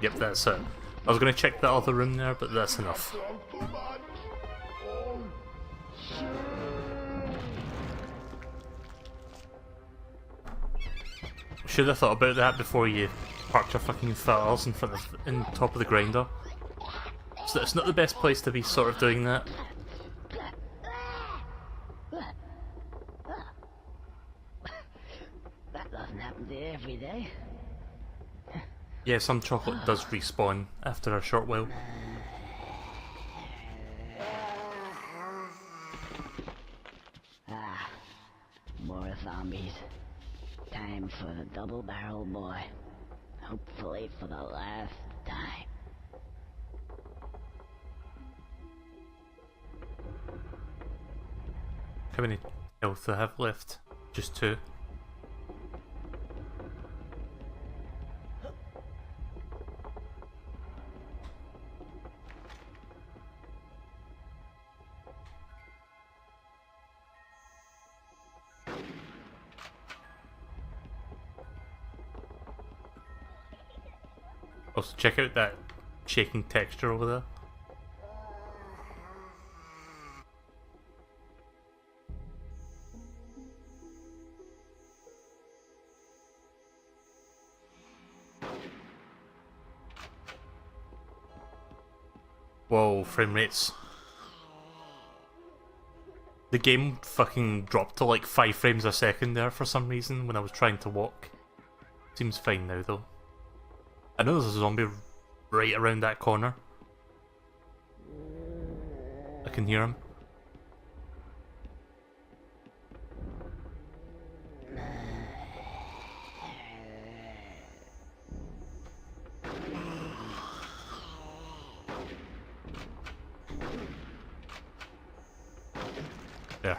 Yep, that's it. I was going to check that other room there, but that's enough. Should have thought about that before you parked your fucking files in front of, in top of the grinder. So it's not the best place to be sort of doing that. That doesn't happen to you every day. Yeah, some chocolate does respawn after a short while. Ah, more zombies. Time for the double barrel boy. Hopefully for the last time. How many health do I have left? Just 2. Also, check out that shaking texture over there. Whoa, frame rates. The game fucking dropped to like 5 frames a second there for some reason when I was trying to walk. Seems fine now though. I know there's a zombie right around that corner. I can hear him. There.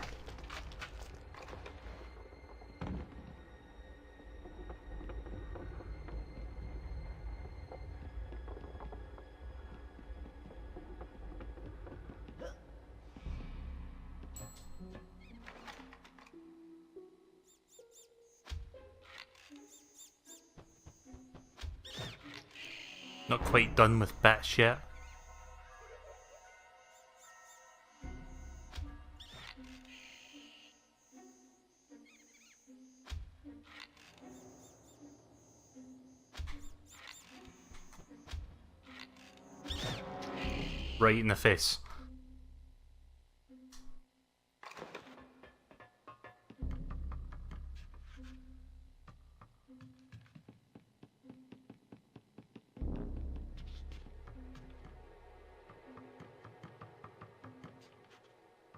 Not quite done with bats yet. Right in the face.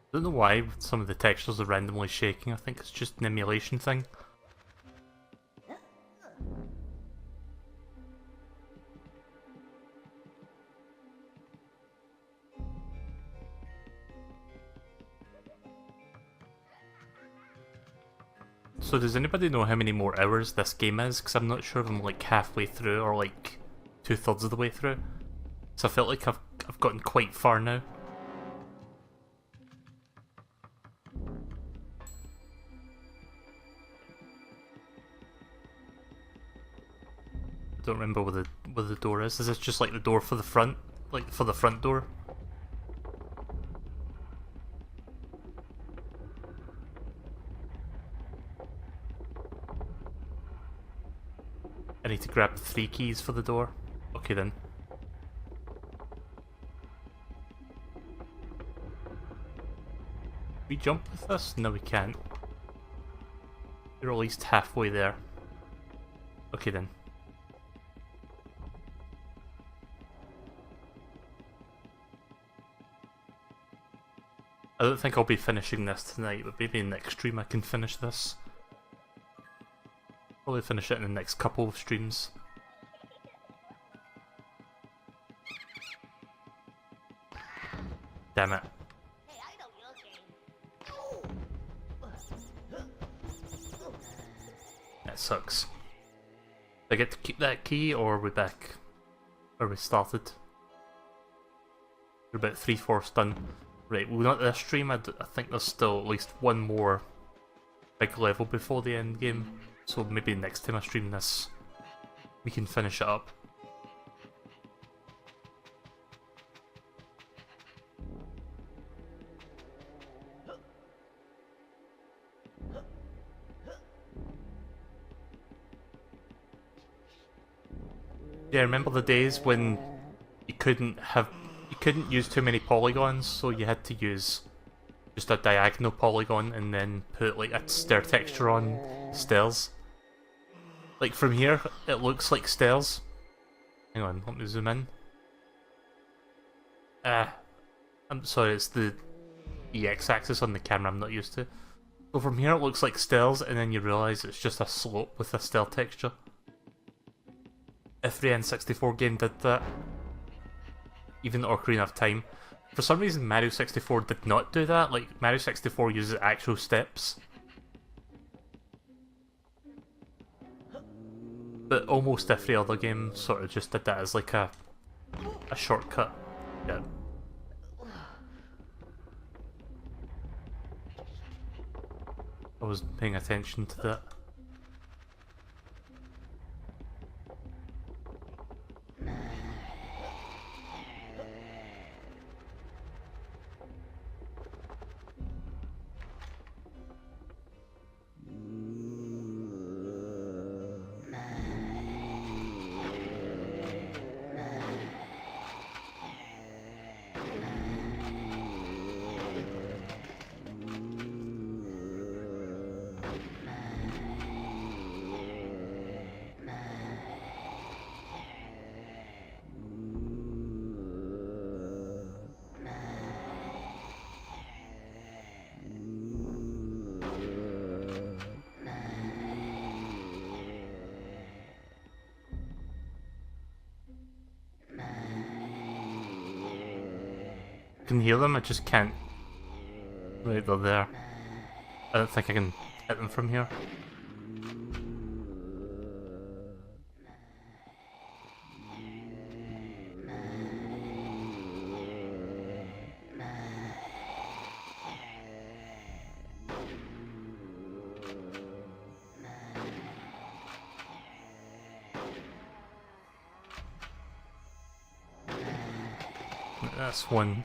I don't know why some of the textures are randomly shaking. I think it's just an emulation thing. So does anybody know how many more hours this game is? Because I'm not sure if I'm like halfway through or like 2/3 of the way through. So I felt like I've gotten quite far now. I don't remember where the door is. Is this just like the door for the front? Like for the front door? I need to grab 3 keys for the door. Okay then. We jump with this? No, we can't. You're at least halfway there. Okay then. I don't think I'll be finishing this tonight, but maybe in next stream I can finish this. Probably finish it in the next couple of streams. Damn it. That sucks. I get to keep that key, or are we back where we started? We're about 3/4 done. Right, well not this stream, I think there's still at least one more big level before the end game. So maybe next time I stream this, we can finish it up. Yeah, remember the days when you couldn't use too many polygons, so you had to use just a diagonal polygon and then put like a stair texture on stairs. Like from here, it looks like stairs. Hang on, let me zoom in. I'm sorry, it's the x-axis on the camera I'm not used to. So from here it looks like stairs, and then you realise it's just a slope with a stair texture. Every N64 game did that. Even Ocarina of Time. For some reason Mario 64 did not do that, like Mario 64 uses actual steps. But almost every other game sort of just did that as like a shortcut. Yeah. I was paying attention to that. I can hear them, I just can't. Right, they're there. I don't think I can hit them from here. That's one.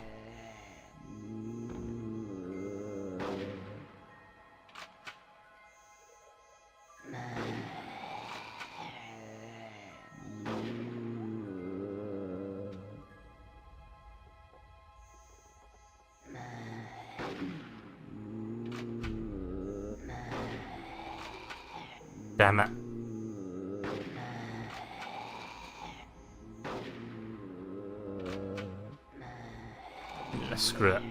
Damn it. Yeah, screw it.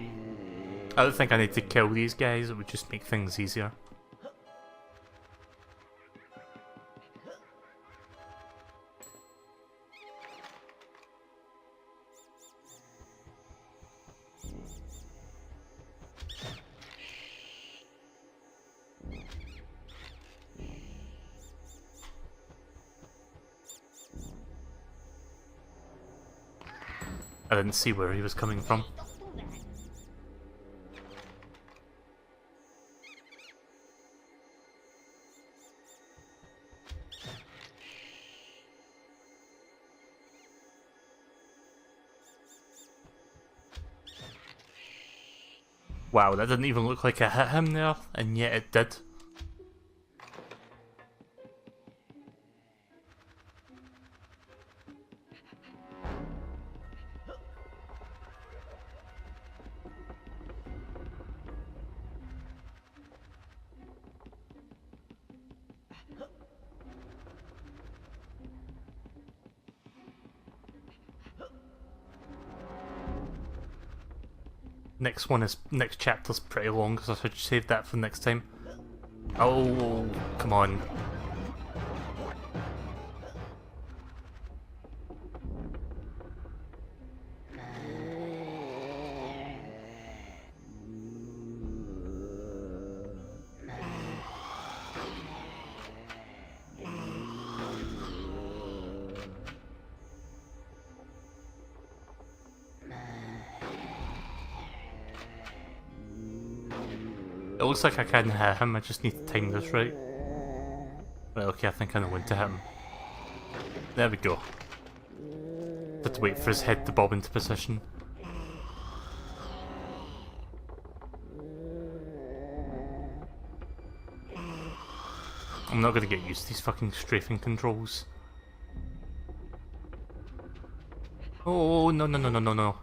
I don't think I need to kill these guys, it would just make things easier. I didn't see where he was coming from. Wow, that didn't even look like I hit him there, and yet it did. Next chapter's pretty long, so I should save that for next time. Oh, come on. It looks like I can hit him, I just need to time this right. Right, okay, I think I know when to hit him. There we go. Had to wait for his head to bob into position. I'm not gonna get used to these fucking strafing controls. Oh, no, no, no, no, no, no.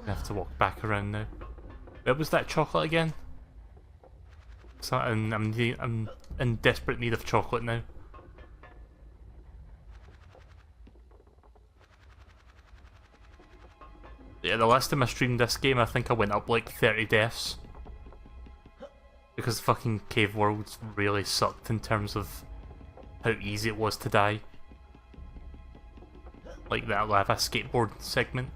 I have to walk back around now. Where was that chocolate again? So I'm in desperate need of chocolate now. Yeah, the last time I streamed this game, I think I went up like 30 deaths. Because fucking Cave Worlds really sucked in terms of how easy it was to die. Like that lava skateboard segment.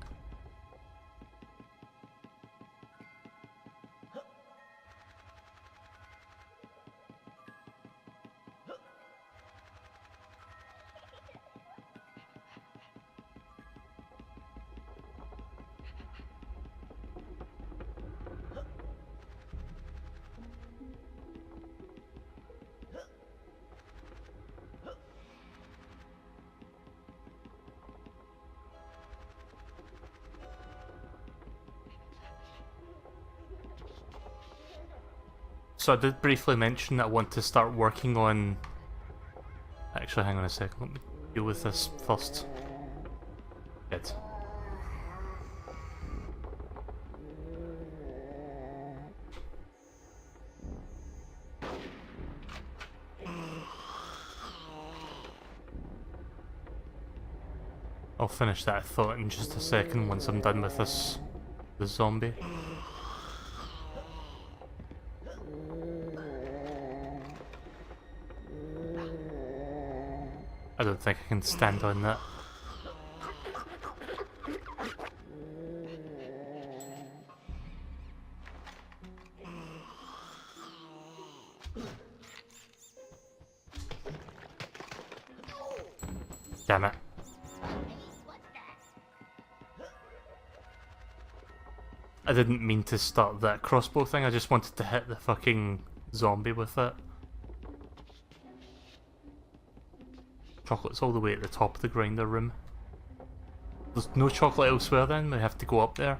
So I did briefly mention that I want to start working on... Actually, hang on a second, let me deal with this first. Good. I'll finish that thought in just a second once I'm done with this zombie. I don't think I can stand on that. Damn it. I didn't mean to start that crossbow thing, I just wanted to hit the fucking zombie with it. Chocolate's all the way at the top of the grinder room. There's no chocolate elsewhere then, we have to go up there.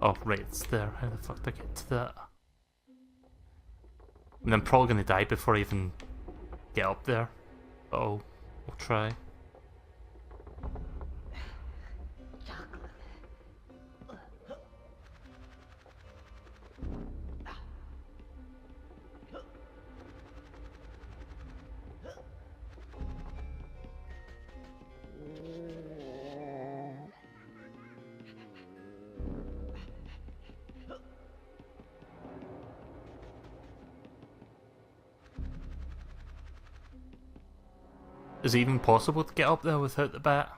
Oh right, it's there. How the fuck did I get to that? I mean, I'm probably gonna die before I even get up there. But I'll try. Is it even possible to get up there without the bat?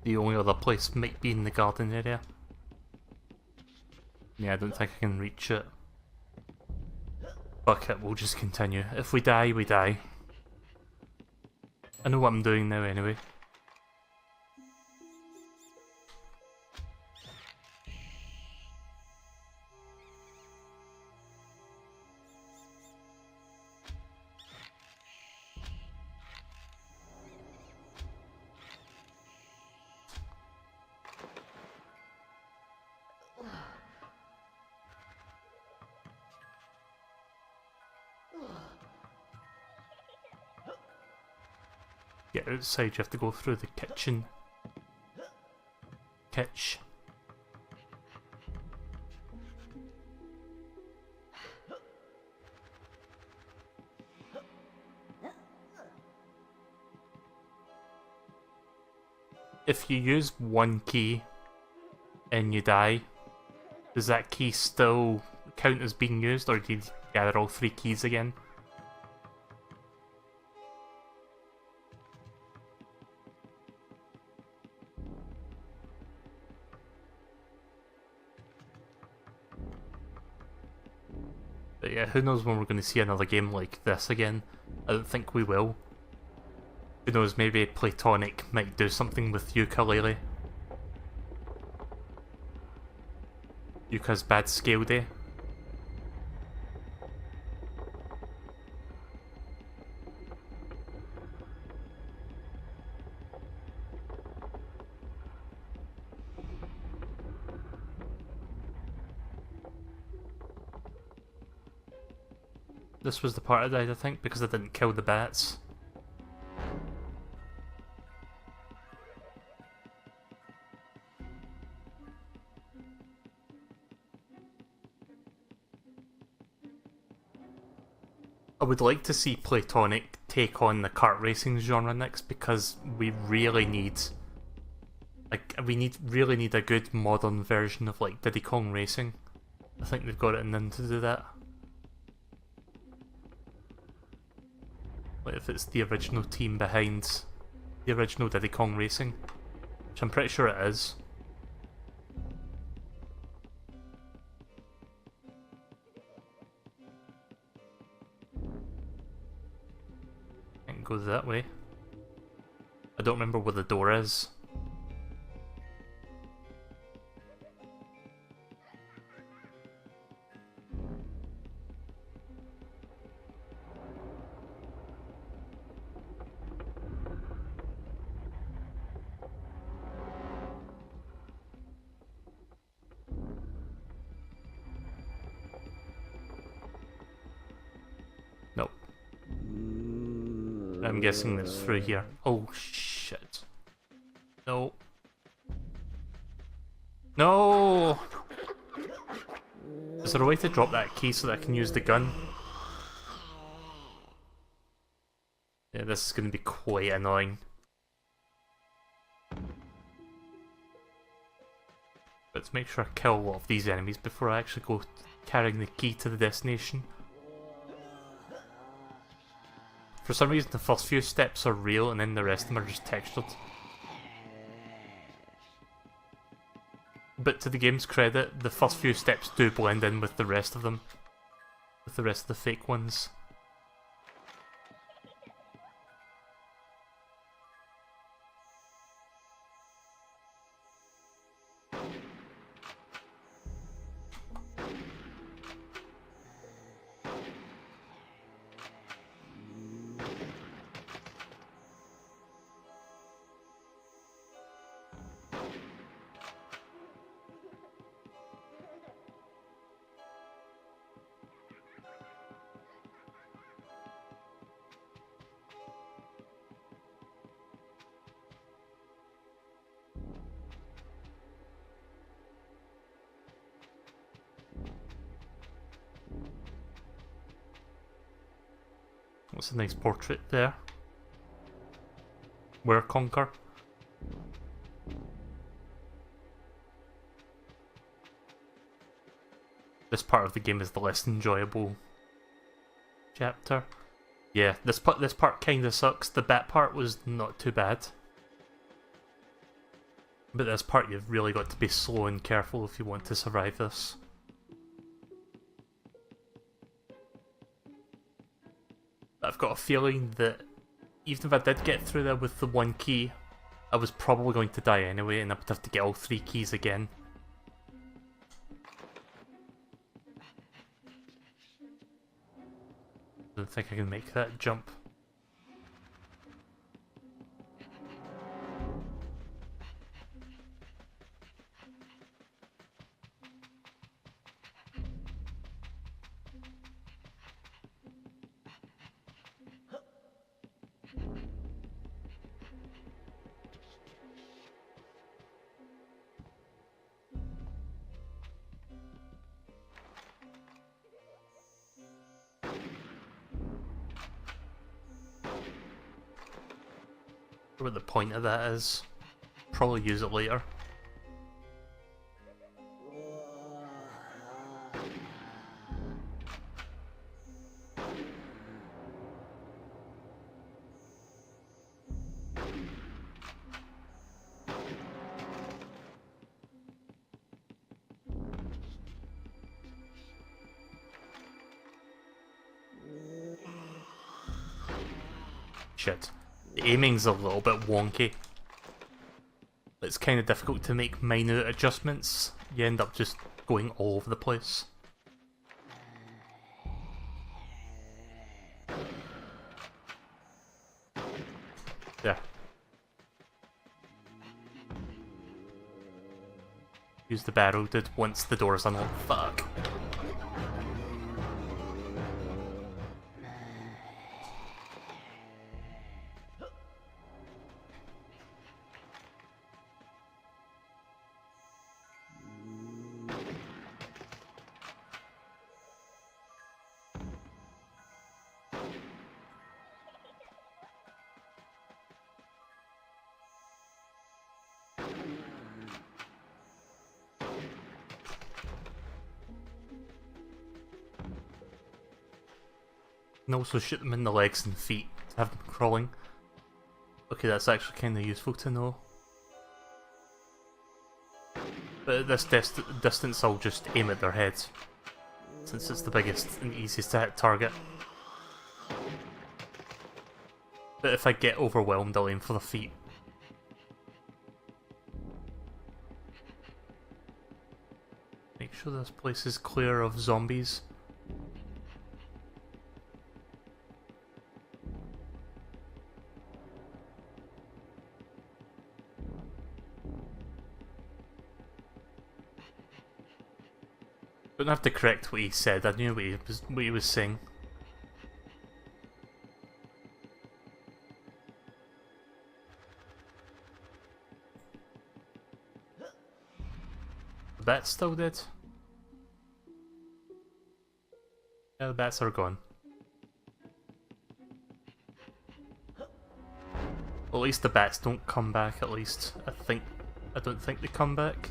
The only other place might be in the garden area. Yeah, I don't think I can reach it. Fuck it, we'll just continue. If we die, we die. I know what I'm doing now anyway. Get outside, you have to go through the kitchen. Kitch. If you use one key and you die, does that key still count as being used, or do you gather all 3 keys again? But yeah, who knows when we're going to see another game like this again. I don't think we will. Who knows, maybe Platonic might do something with Ukulele. Yuka's bad scale day. This was the part I died, I think, because I didn't kill the bats. I would like to see Platonic take on the kart racing genre next, because we really need, like, really need a good modern version of like Diddy Kong Racing. I think they've got it in them to do that. Like if it's the original team behind the original Diddy Kong Racing, which I'm pretty sure it is. I can go that way. I don't remember where the door is. Nope. I'm guessing it's through here. Oh shit. No. No! Is there a way to drop that key so that I can use the gun? this is going to be quite annoying. But to make sure I kill a lot of these enemies before I actually go carrying the key to the destination. For some reason the first few steps are real and then the rest of them are just textured. But to the game's credit, the first few steps do blend in with the rest of them. With the rest of the fake ones. What's a nice portrait there? Where Conker? This part of the game is the less enjoyable chapter. Yeah, this part kinda sucks. The bat part was not too bad. But this part you've really got to be slow and careful if you want to survive this. I've got a feeling that even if I did get through there with the one key, I was probably going to die anyway and I would have to get all 3 keys again. I don't think I can make that jump. What the point of that is. Probably use it later. Shit. The aiming's a little bit wonky. It's kind of difficult to make minute adjustments. You end up just going all over the place. There. Use the barrel dude once the door is unlocked. Fuck. And also shoot them in the legs and feet to have them crawling. Okay, that's actually kind of useful to know. But at this distance I'll just aim at their heads, since it's the biggest and easiest to hit target. But if I get overwhelmed I'll aim for the feet. Make sure this place is clear of zombies. Don't have to correct what he said, I knew what he was saying. The bat's still dead? Yeah, the bats are gone. Well, at least the bats don't come back, at least. I don't think they come back.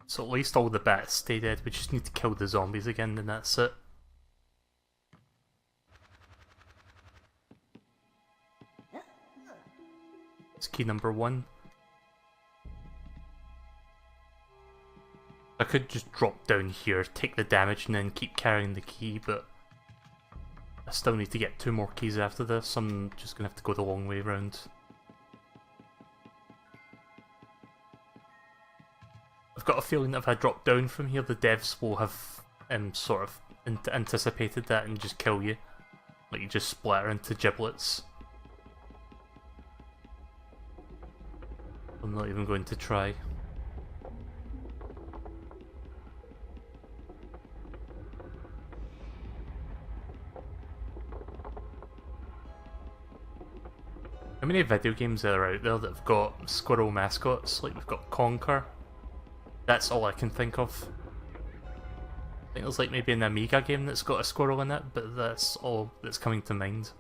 So at least all the bats stay dead, we just need to kill the zombies again and that's it. It's key number 1. I could just drop down here, take the damage and then keep carrying the key, but I still need to get 2 more keys after this, I'm just gonna have to go the long way around. I've got a feeling that if I drop down from here, the devs will have sort of anticipated that and just kill you. Like you just splatter into giblets. I'm not even going to try. How many video games are out there that have got squirrel mascots? Like we've got Conker. That's all I can think of. I think there's like maybe an Amiga game that's got a squirrel in it, but that's all that's coming to mind.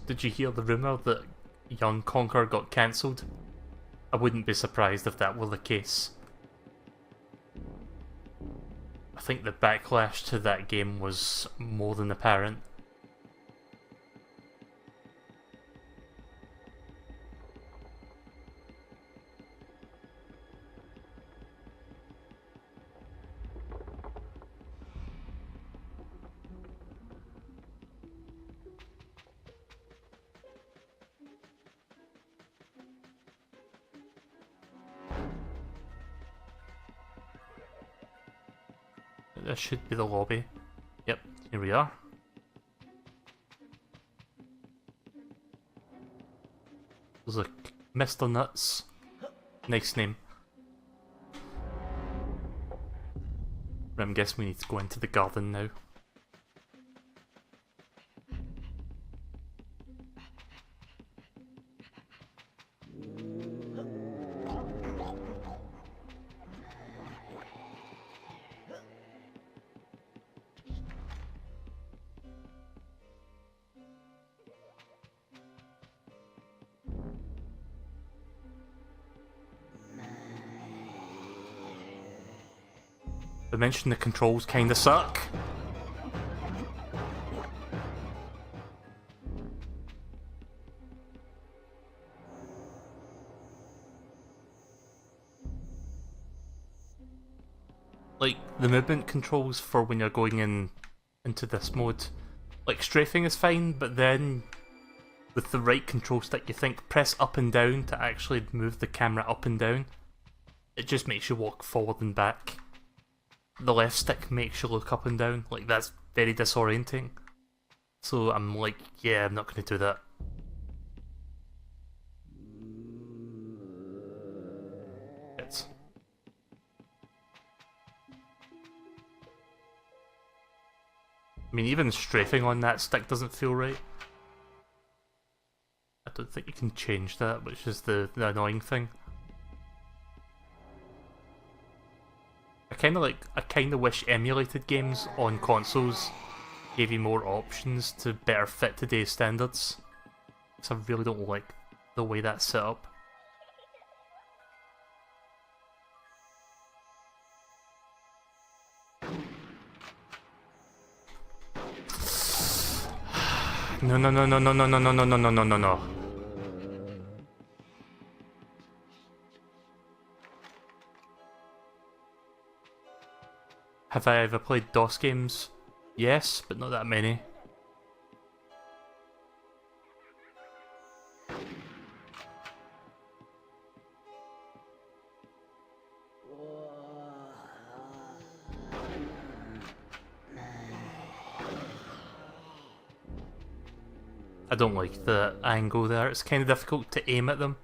Did you hear the rumour that Young Conker got cancelled? I wouldn't be surprised if that were the case. I think the backlash to that game was more than apparent. This should be the lobby. Yep, here we are. There's a Mr. Nuts. Nice name. I'm guessing we need to go into the garden now. I mentioned the controls kinda suck. Like, the movement controls for when you're going into this mode, like strafing is fine, but then with the right control stick you think press up and down to actually move the camera up and down. It just makes you walk forward and back. The left stick makes you look up and down, like that's very disorienting. So I'm like, yeah, I'm not going to do that. It's... I mean, even strafing on that stick doesn't feel right. I don't think you can change that, which is the annoying thing. I kind of wish emulated games on consoles gave you more options to better fit today's standards. Because I really don't like the way that's set up. No, no, no, no, no, no, no, no, no, no, no, no, no, no. Have I ever played DOS games? Yes, but not that many. I don't like the angle there, it's kind of difficult to aim at them.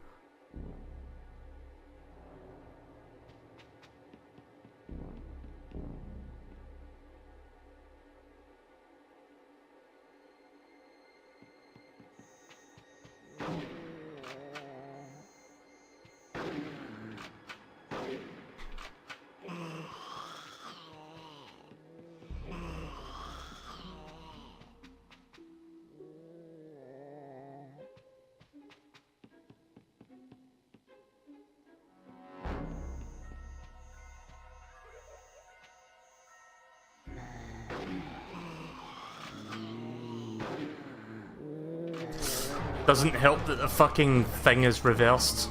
Doesn't help that the fucking thing is reversed.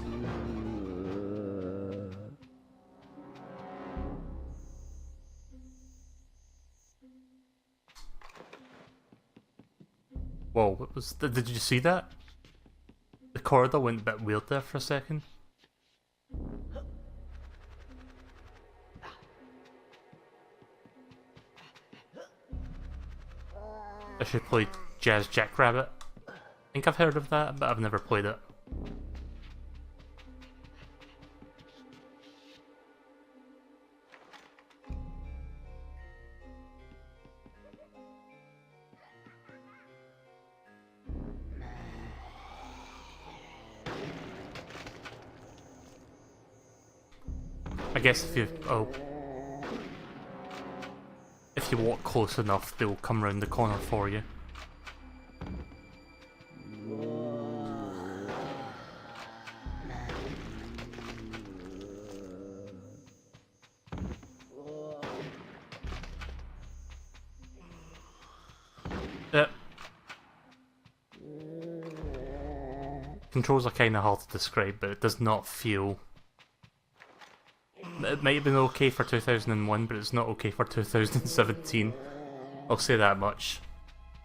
Whoa, what was... Did you see that? The corridor went a bit weird there for a second. I should play Jazz Jackrabbit. I think I've heard of that, but I've never played it. I guess if you walk close enough, they'll come round the corner for you. Controls are kind of hard to describe, but it does not feel... It might have been okay for 2001, but it's not okay for 2017. I'll say that much.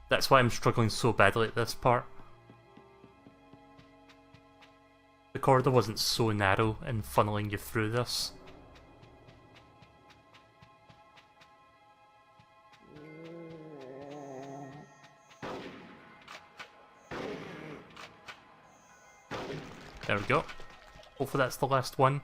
That's why I'm struggling so badly at this part. The corridor wasn't so narrow in funneling you through this. There we go. Hopefully that's the last one.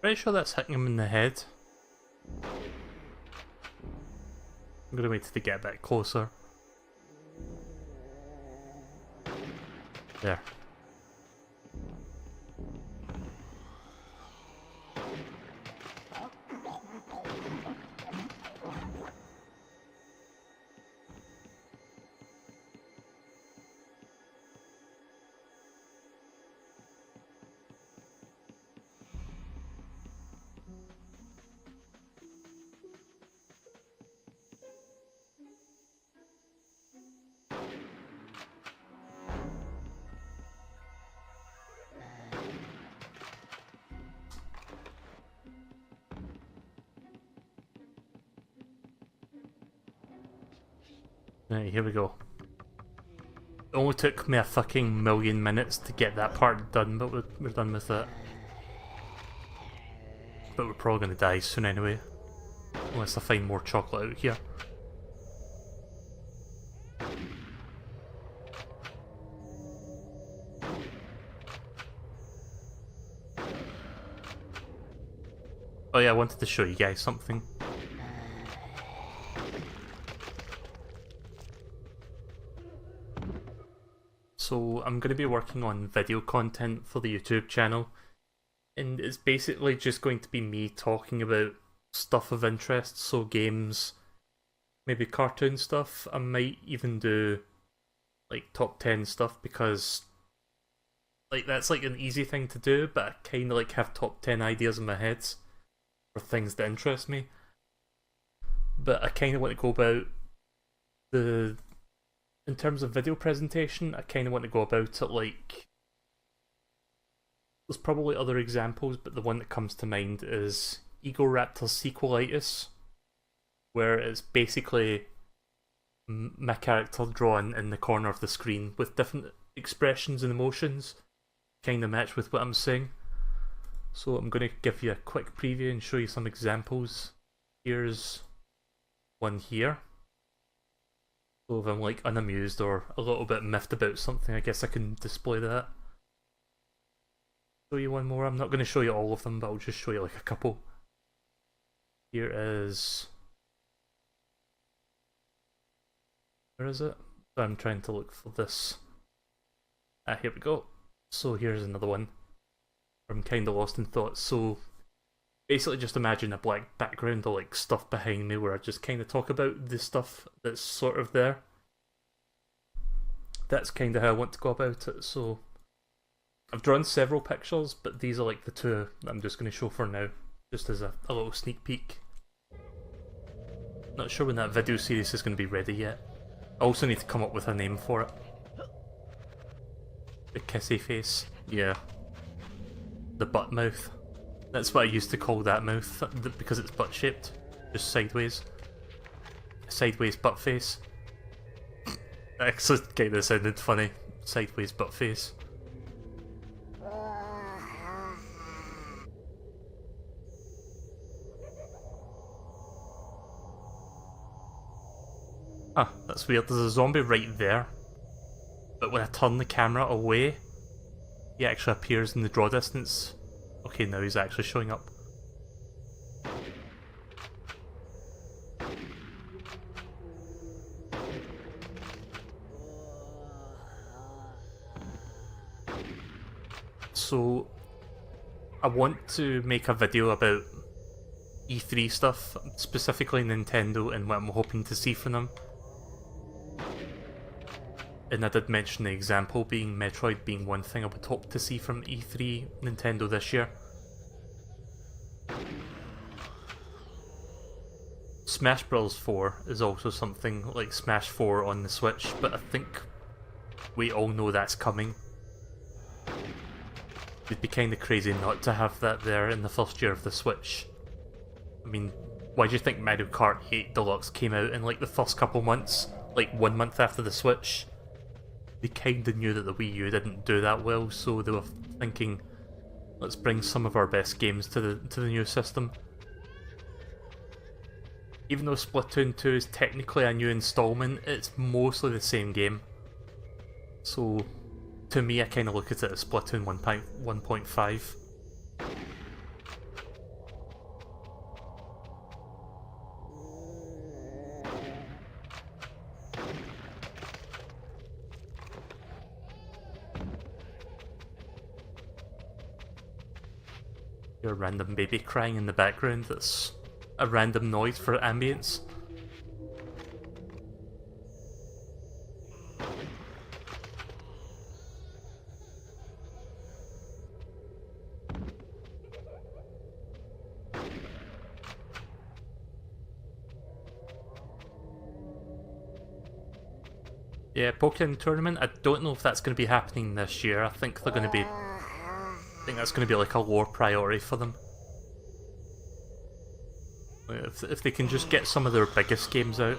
Pretty sure that's hitting him in the head. I'm gonna wait till they get a bit closer. There. Right, here we go. only took me a fucking million minutes to get that part done, but we're done with it. But we're probably gonna die soon anyway. Unless I find more chocolate out here. Oh yeah, I wanted to show you guys something. So I'm going to be working on video content for the YouTube channel, and it's basically just going to be me talking about stuff of interest, so games, maybe cartoon stuff. I might even do like top 10 stuff, because like that's like an easy thing to do, but I kind of like have top 10 ideas in my head for things that interest me. But I kind of want to go about in terms of video presentation, I kind of want to go about it like... There's probably other examples, but the one that comes to mind is Egoraptor Sequelitis, where it's basically my character drawn in the corner of the screen with different expressions and emotions, kind of match with what I'm saying. So I'm going to give you a quick preview and show you some examples. Here's one here. So if I'm like unamused or a little bit miffed about something, I guess I can display that. Show you one more. I'm not going to show you all of them, but I'll just show you like a couple. Here is... Where is it? I'm trying to look for this. Ah, here we go. So here's another one. I'm kind of lost in thought. So basically just imagine a black background or like stuff behind me where I just kind of talk about the stuff that's sort of there. That's kind of how I want to go about it. So I've drawn several pictures, but these are like the two that I'm just going to show for now, just as a little sneak peek. Not sure when that video series is going to be ready yet. I also need to come up with a name for it. The kissy face. Yeah. The butt mouth. That's what I used to call that mouth, because it's butt shaped. Just sideways. Sideways butt face. That actually kinda sounded funny. Sideways butt face. Ah, that's weird. There's a zombie right there. But when I turn the camera away, he actually appears in the draw distance. Okay, now he's actually showing up. So, I want to make a video about E3 stuff, specifically Nintendo and what I'm hoping to see from them. And I did mention the example being Metroid being one thing I would hope to see from E3 Nintendo this year. Smash Bros. 4 is also something like Smash 4 on the Switch, but I think we all know that's coming. It'd be kinda crazy not to have that there in the first year of the Switch. I mean, why do you think Mario Kart 8 Deluxe came out in like the first couple months? Like 1 month after the Switch? They kinda knew that the Wii U didn't do that well, so they were thinking, let's bring some of our best games to the new system. Even though Splatoon 2 is technically a new installment, it's mostly the same game. So, to me, I kinda look at it as Splatoon 1.5. A random baby crying in the background, that's a random noise for ambience. Yeah, Pokemon Tournament, I don't know if that's going to be happening this year. I think they're going to be... I think that's going to be like a lower priority for them. If they can just get some of their biggest games out.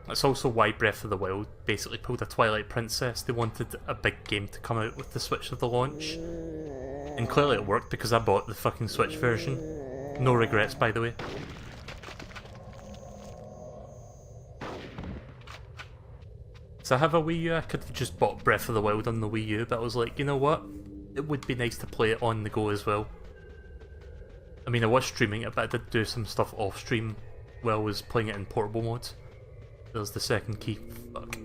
That's also why Breath of the Wild basically pulled a Twilight Princess. They wanted a big game to come out with the Switch at the launch. And clearly it worked because I bought the fucking Switch version. No regrets, by the way. So I have a Wii U. I could have just bought Breath of the Wild on the Wii U, but I was like, you know what? It would be nice to play it on the go as well. I mean, I was streaming it, but I did do some stuff off stream while I was playing it in portable mode. There's the second key. Fuck.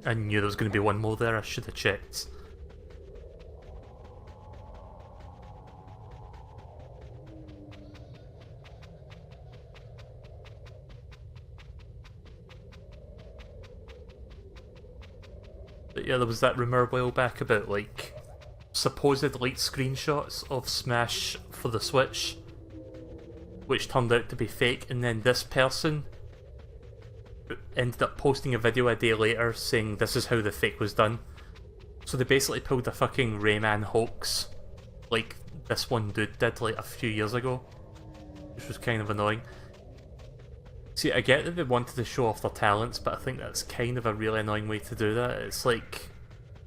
I knew there was going to be one more there. I should have checked. But yeah, there was that rumour a while back about, like, supposed leaked screenshots of Smash for the Switch, which turned out to be fake, and then this person ended up posting a video a day later saying this is how the fake was done. So they basically pulled a fucking Rayman hoax, like this one dude did like a few years ago, which was kind of annoying. See, I get that they wanted to show off their talents, but I think that's kind of a really annoying way to do that. It's like,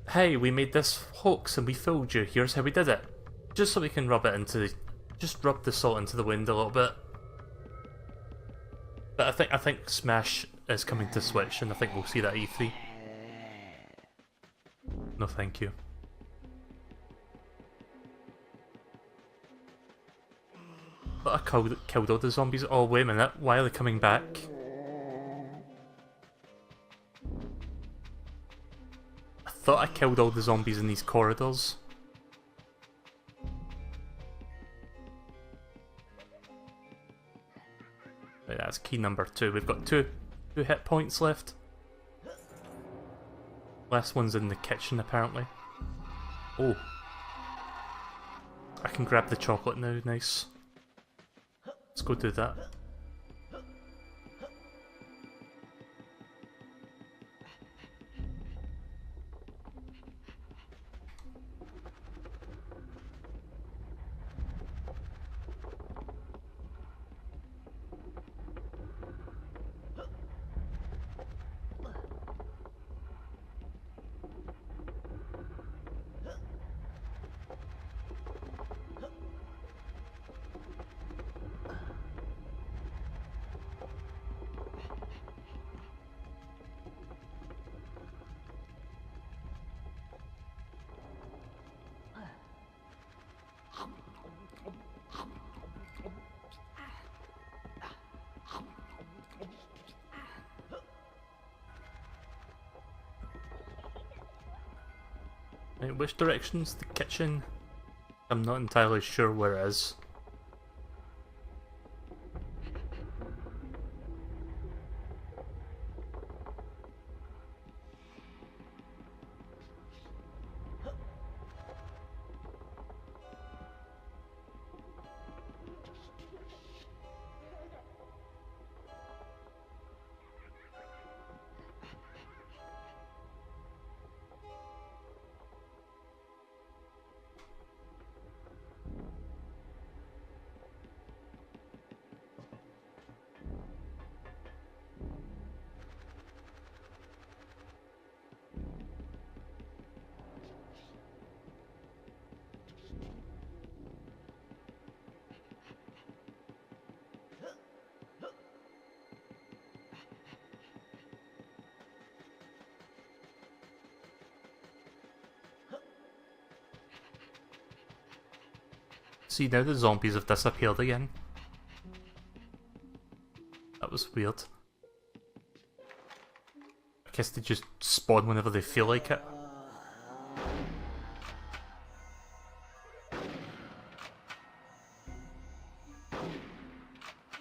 hey, we made this hoax and we fooled you, here's how we did it. Just so we can rub it into the... just rub the salt into the wound a little bit. But I think Smash is coming to Switch, and I think we'll see that at E3. No thank you. But I killed all the zombies. Oh, wait a minute. Why are they coming back? I thought I killed all the zombies in these corridors. Right, that's key number 2. We've got two hit points left. Last one's in the kitchen, apparently. Oh. I can grab the chocolate now, nice. Let's go do that. Right, which direction's the kitchen? I'm not entirely sure where it is. See, now the zombies have disappeared again. That was weird. I guess they just spawn whenever they feel like it.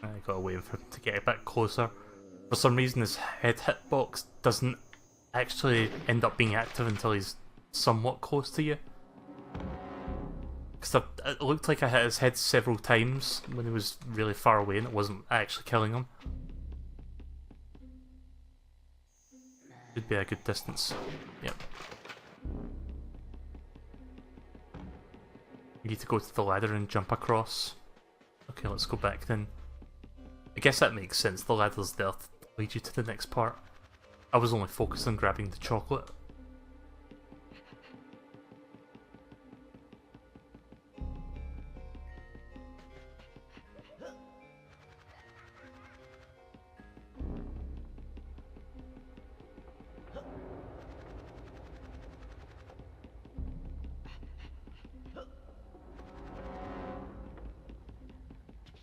I gotta wait for him to get a bit closer. For some reason his head hitbox doesn't actually end up being active until he's somewhat close to you. Because it looked like I hit his head several times when he was really far away and it wasn't actually killing him. Should be a good distance. Yep. We need to go to the ladder and jump across. Okay, let's go back then. I guess that makes sense, the ladder's there to lead you to the next part. I was only focused on grabbing the chocolate.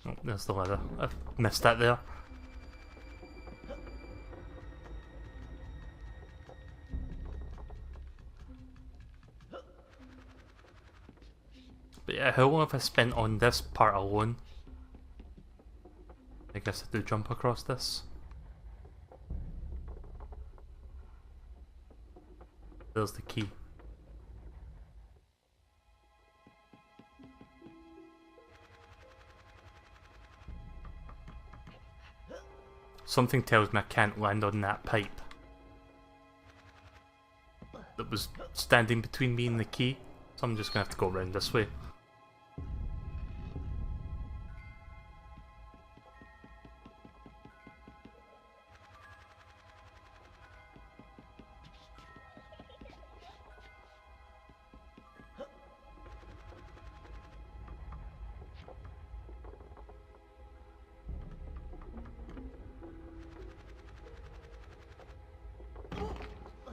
Oh, there's the ladder. I missed that there. But yeah, how long have I spent on this part alone? I guess I do jump across this. There's the key. Something tells me I can't land on that pipe that was standing between me and the key, so I'm just gonna have to go around this way.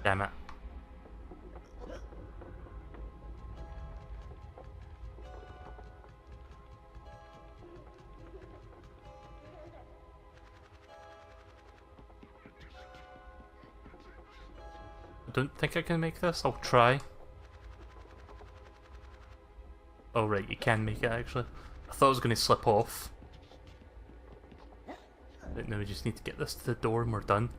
Damn it. I don't think I can make this. I'll try. Oh right, you can make it actually. I thought I was going to slip off. But now we just need to get this to the door and we're done.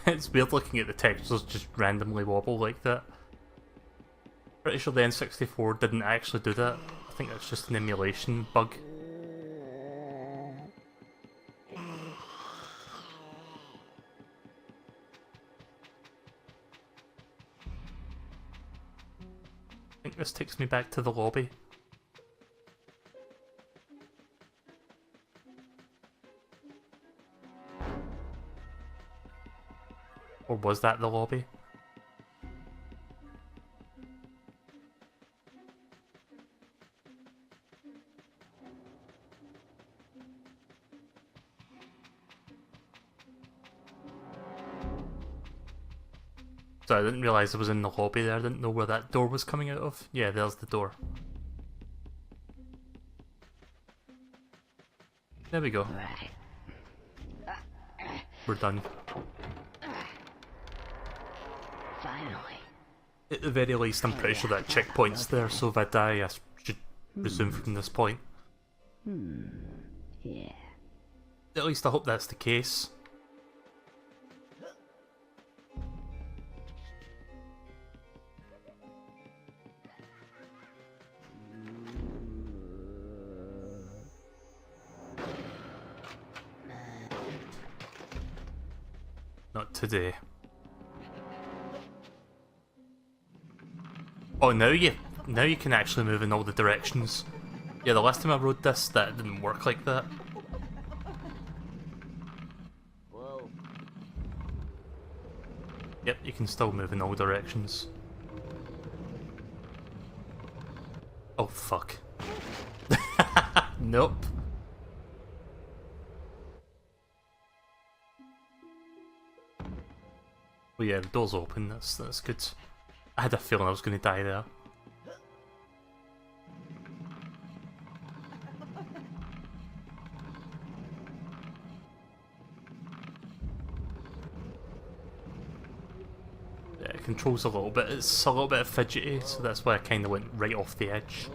It's weird looking at the textures just randomly wobble like that. Pretty sure the N64 didn't actually do that. I think that's just an emulation bug. I think this takes me back to the lobby. Or was that the lobby? So I didn't realise I was in the lobby there, I didn't know where that door was coming out of. Yeah, there's the door. There we go. We're done. Finally. At the very least, I'm pretty sure that checkpoint's there, so if I die, I should resume from this point. Yeah. At least I hope that's the case. Not today. Oh, now you can actually move in all the directions. Yeah, the last time I rode this, that didn't work like that. Whoa. Yep, you can still move in all directions. Oh fuck. Nope. Oh yeah, the door's open, that's good. I had a feeling I was going to die there. Yeah, it controls a little bit, it's a little bit fidgety, so that's why I kind of went right off the edge.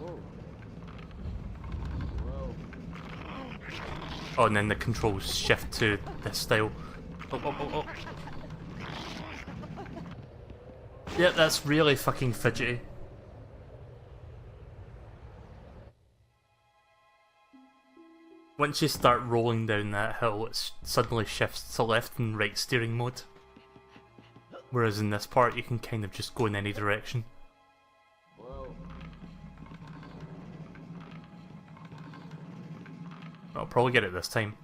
Oh, and then the controls shift to this style. Oh. Yep, that's really fucking fidgety. Once you start rolling down that hill, it suddenly shifts to left and right steering mode. Whereas in this part, you can kind of just go in any direction. Whoa. I'll probably get it this time.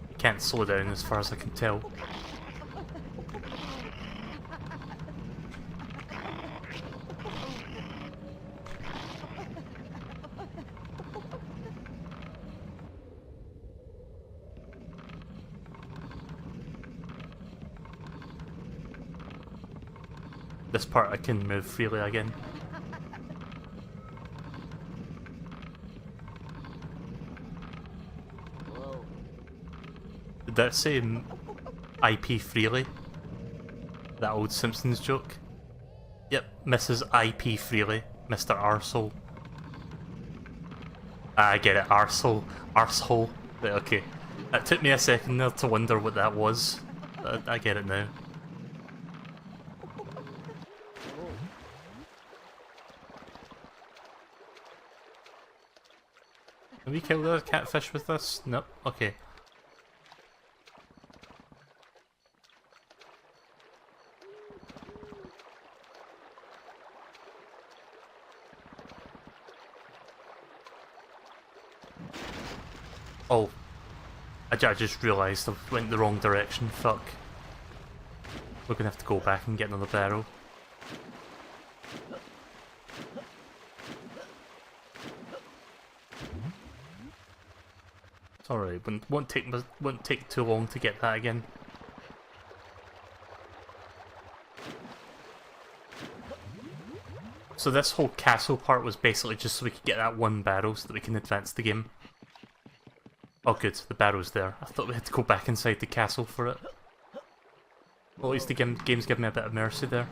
You can't slow down as far as I can tell. This part I can move freely again. Whoa. Did that say IP freely? That old Simpsons joke? Yep, Mrs. IP freely, Mr. Arsehole. Ah, I get it, arsehole. Arsehole. Right, okay. That took me a second there to wonder what that was. I get it now. Can we kill the catfish with this? Nope. Okay. Oh. I just realised I went the wrong direction. Fuck. We're gonna have to go back and get another barrel. It's alright, won't take too long to get that again. So this whole castle part was basically just so we could get that one barrel so that we can advance the game. Oh good, the barrel's there. I thought we had to go back inside the castle for it. Well, at least the game's given me a bit of mercy there.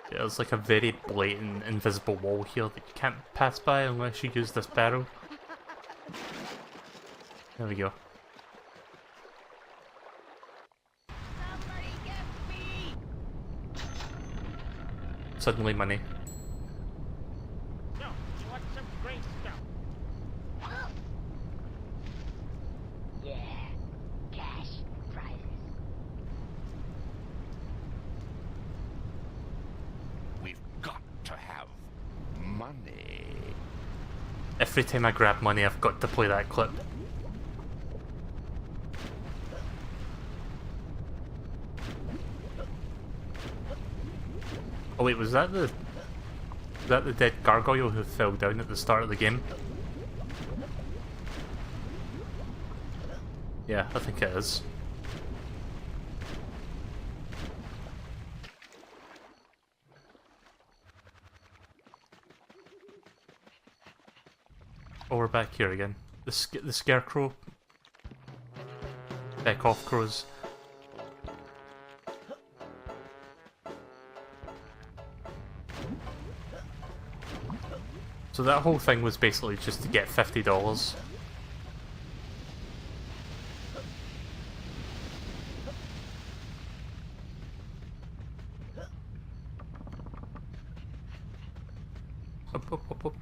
Yeah, there's like a very blatant invisible wall here that you can't pass by unless you use this barrel. There we go. Somebody get me! Suddenly money. No, you want some great stuff. Yeah, cash prizes. We've got to have money. Every time I grab money, I've got to play that clip. Oh wait, was that the dead gargoyle who fell down at the start of the game? Yeah, I think it is. Oh, we're back here again. The scarecrow. Back off, crows. So that whole thing was basically just to get $50. Up, up, up, up.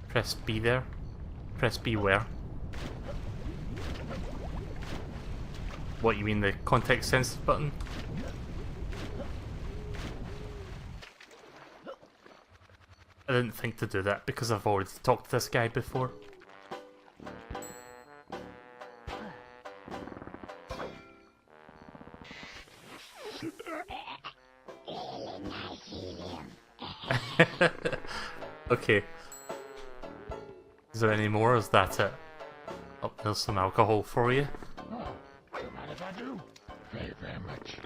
Press B there. Press B where? What, you mean the context sensitive button? I didn't think to do that because I've already talked to this guy before. Okay. Is there any more, or is that it? Oh, there's some alcohol for you. Oh, do you mind if I do? Very, very much.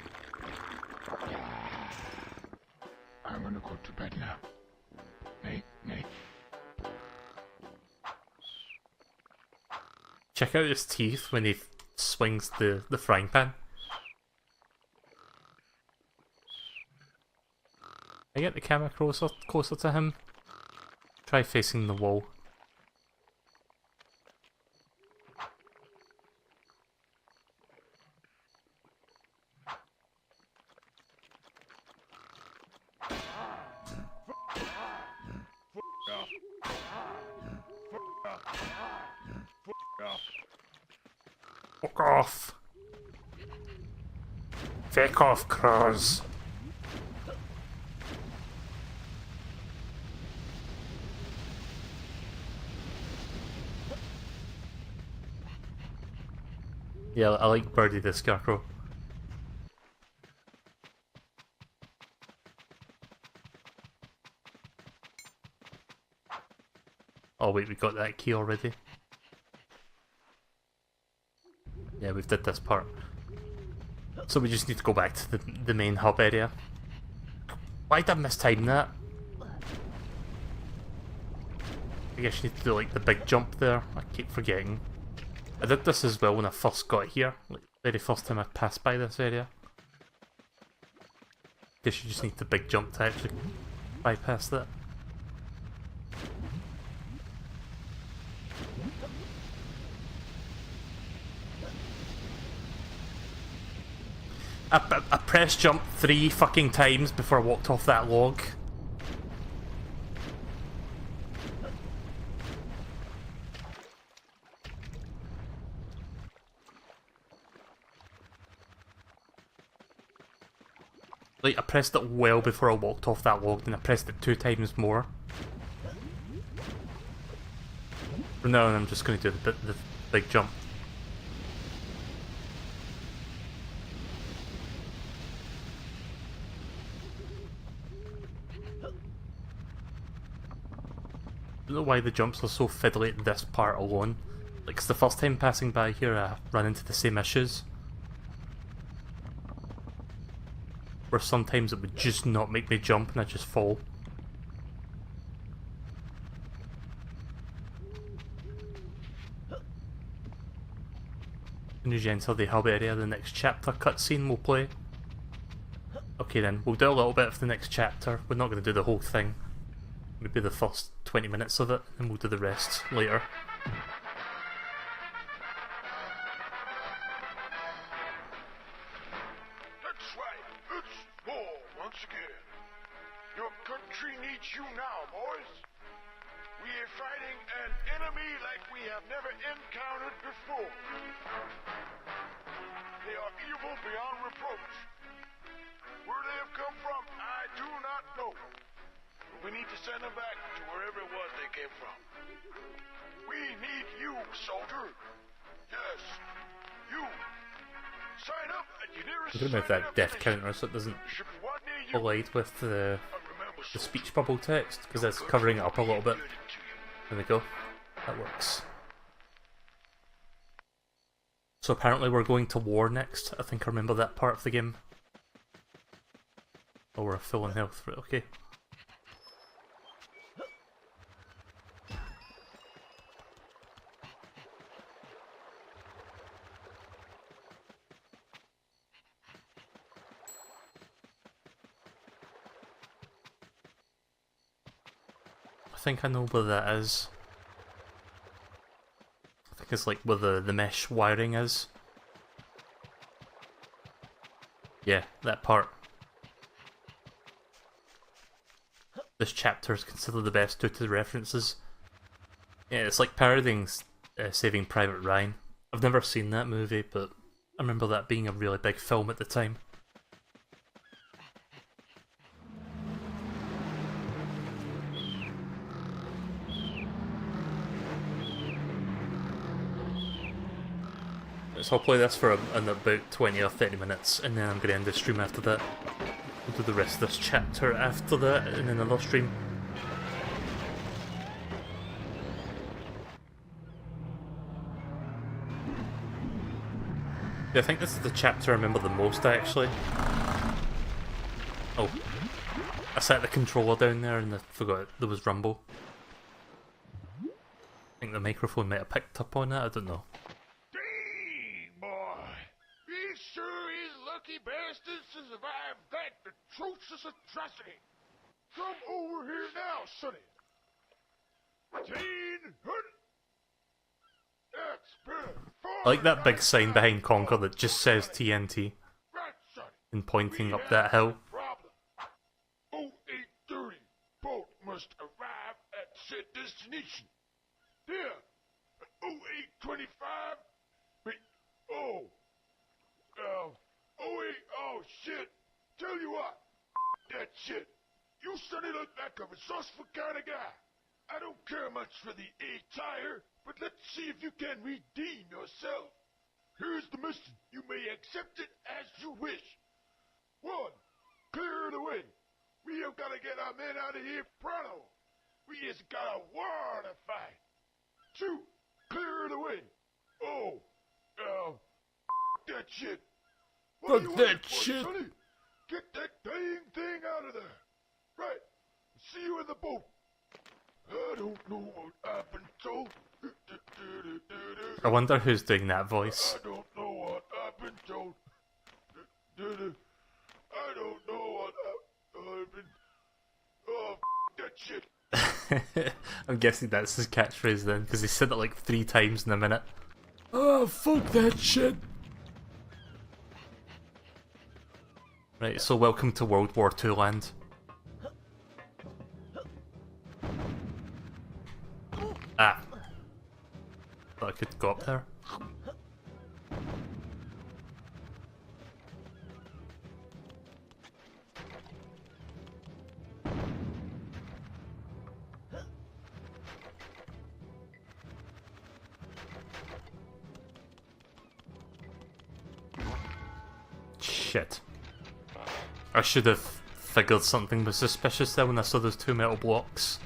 Yeah. I'm gonna go to bed now. Nay. Check out his teeth when he swings the frying pan. I get the camera closer to him. Try facing the wall. Fuck off! Fuck off, crows! Yeah, I like Birdie the Scarecrow. Oh wait, we got that key already. Yeah, we've did this part. So we just need to go back to the main hub area. Why did I mistime that? I guess you need to do like the big jump there. I keep forgetting. I did this as well when I first got here. Like the very first time I passed by this area. Guess you just need the big jump to actually bypass that. I press jump 3 fucking times before I walked off that log. Like, I pressed it well before I walked off that log, then I pressed it 2 times more. From now on, I'm just going to do the big jump. I don't know why the jumps are so fiddly at this part alone. Like, it's the first time passing by here I run into the same issues. Where sometimes it would just not make me jump and I just fall. As soon as you enter the hub area, the next chapter cutscene will play. Okay then, we'll do a little bit of the next chapter. We're not going to do the whole thing. Maybe the first 20 minutes of it, and we'll do the rest later. That's right, it's war once again. Your country needs you now, boys. We are fighting an enemy like we have never encountered before. They are evil beyond reproach. Where they have come from, I do not know. We need to send them back to wherever it was they came from. We need you, soldier. Yes, you. Sign up at your nearest. I'm going to move that death counter so it doesn't collide with the speech bubble text, because that's covering it up a little bit. There we go. That works. So apparently we're going to war next. I think I remember that part of the game. Oh, we're full on health, right, okay. I think I know where that is. I think it's like where the mesh wiring is. Yeah, that part. This chapter is considered the best due to the references. Yeah, it's like parodying Saving Private Ryan. I've never seen that movie, but I remember that being a really big film at the time. So I'll play this for about 20 or 30 minutes, and then I'm going to end the stream after that. We'll do the rest of this chapter after that in another stream. Yeah, I think this is the chapter I remember the most, actually. Oh. I set the controller down there and I forgot there was rumble. I think the microphone might have picked up on it, I don't know. Lucky bastards to survive that atrocious atrocity. Come over here now, sonny. 1,800. That's better. I like that big sign behind Conker that just says TNT Right, sonny. and pointing We up have that hill. a problem. 0830 boat must arrive at said destination. There. 0825. Wait. Oh. 08. Oh shit. Tell you what. That shit. You certainly look like a resourceful kind of guy. I don't care much for the A-tire, but let's see if you can redeem yourself. Here's the mission. You may accept it as you wish. 1. Clear the way. We have got to get our men out of here pronto. We just got a war to fight. 2. Clear the way. Oh. That shit. What are you waiting for, sonny? Get that dang thing out of there. Right. See you in the boat. I don't know what I've been told. I wonder who's doing that voice. I don't know what I've been told. I don't know what I've been... Oh, that shit. I'm guessing that's his catchphrase then, because he said it like 3 times in a minute. Oh, fuck that shit. Right, so welcome to World War II land. Ah. Thought I could go up there. Shit. I should have figured something was suspicious there when I saw those 2 metal blocks.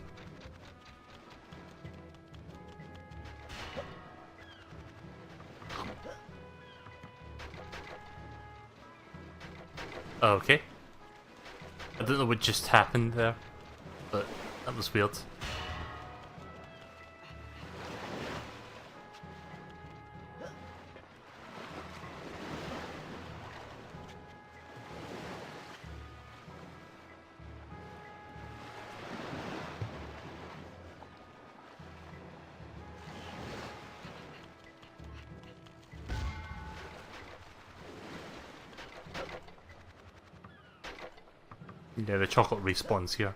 Okay. I don't know what just happened there, but that was weird. Yeah, the chocolate respawns here.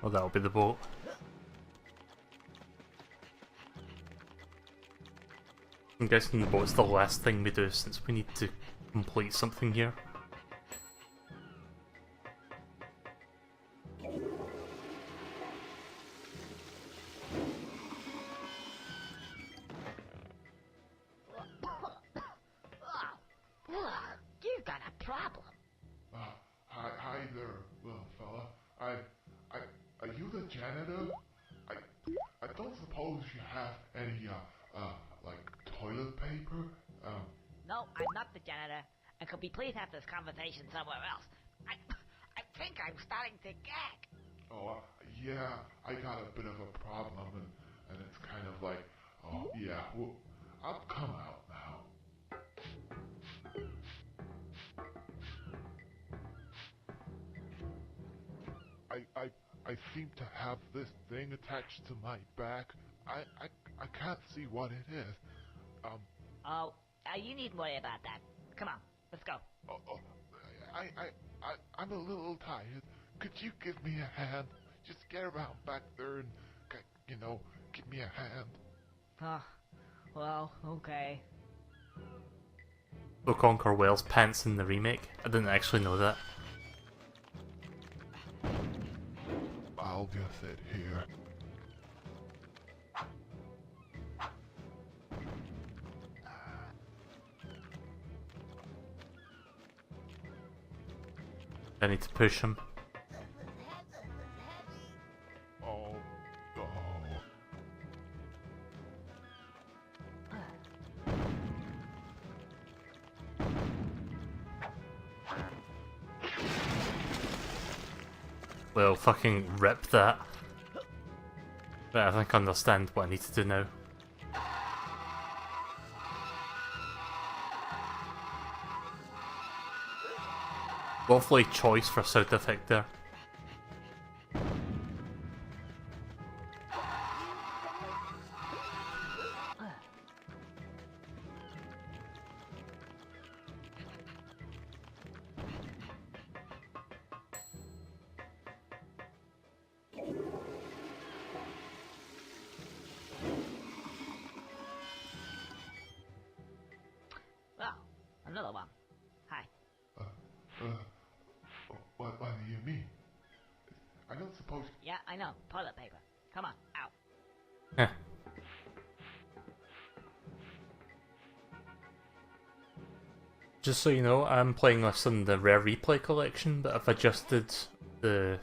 Oh, that'll be the boat. I'm guessing the boat's the last thing we do since we need to complete something here. You got a problem. Hi there, little fella. Are you the janitor? I don't suppose you have any, like, toilet paper? No, I'm not the janitor. And could we please have this conversation somewhere else? I think I'm starting to gag. Oh, yeah, I got a bit of a problem, and it's kind of like, oh, yeah, well, I'll come out now. I seem to have this thing attached to my back. I can't see what it is. Oh, you needn't worry about that. Come on, let's go. I'm a little tired. Could you give me a hand? Just get around back there and, you know, give me a hand. Oh, well, okay. So Conker wears pants in the remake? I didn't actually know that. I'll just sit here. I need to push him. Well, fucking rip that. Right, I think I understand what I need to do now. Lovely choice for sound effect there. Oh, another one. Hi. What do you mean? I don't suppose... Yeah, I know. Toilet paper. Come on, out. Heh. Just so you know, I'm playing this in the Rare Replay collection, but I've adjusted the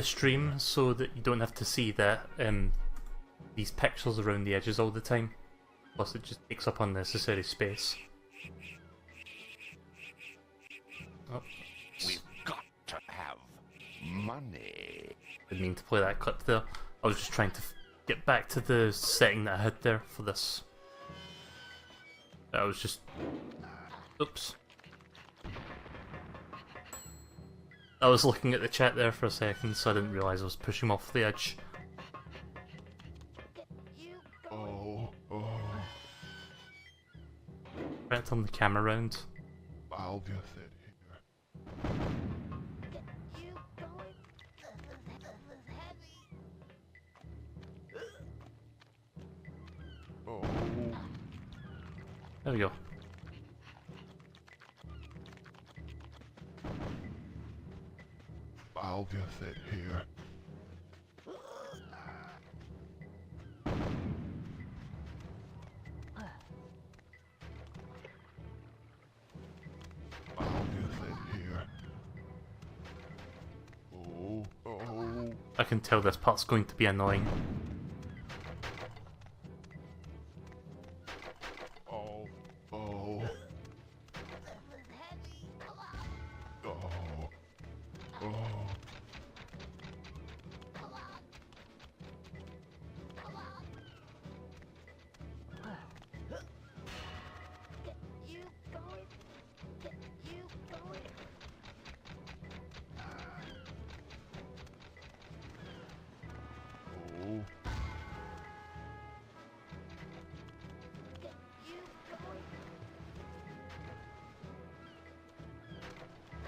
stream so that you don't have to see that these pixels around the edges all the time. Plus it just takes up unnecessary space. Oh. We've got to have money. Didn't mean to play that clip there. I was just trying to get back to the setting that I had there for this. I was just... Oops. I was looking at the chat there for a second, so I didn't realise I was pushing him off the edge. Oh. Trying to turn the camera around. I'll just sit here. Oh. There we go. I'll just sit here. I'll just sit here. Oh. I can tell this part's going to be annoying. Oh.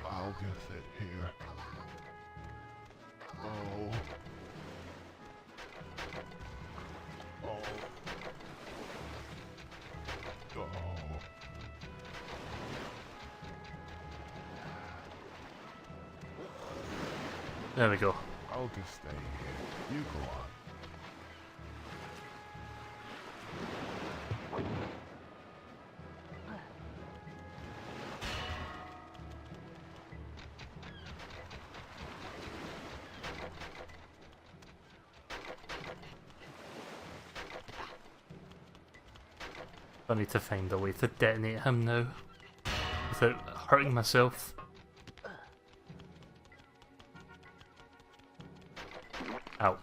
I'll just sit here. Oh. There we go. I'll just stay here. You go on. I need to find a way to detonate him now without hurting myself. Ow.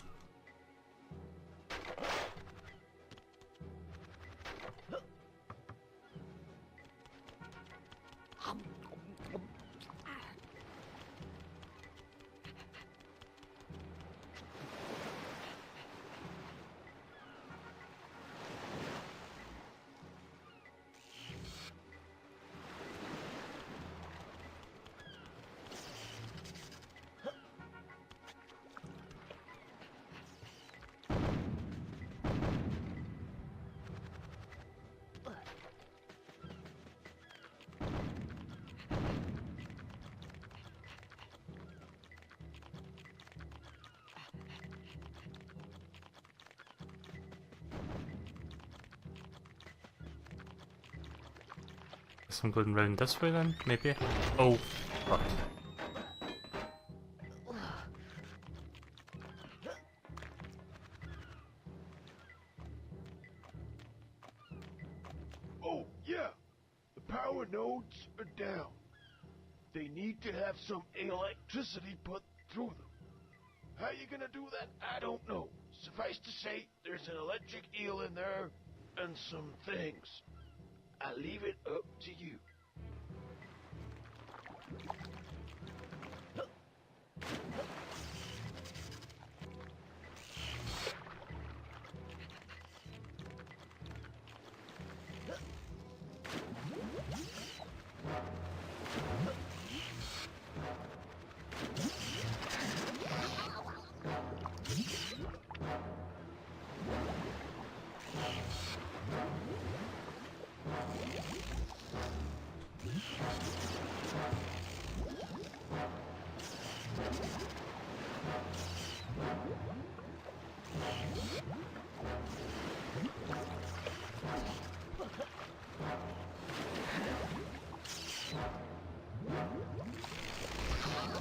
Guess I'm going round this way then, maybe? Oh, fuck. Oh, yeah. The power nodes are down. They need to have some electricity put through them. How you gonna do that? I don't know. Suffice to say, there's an electric eel in there and some things. I leave it up to you.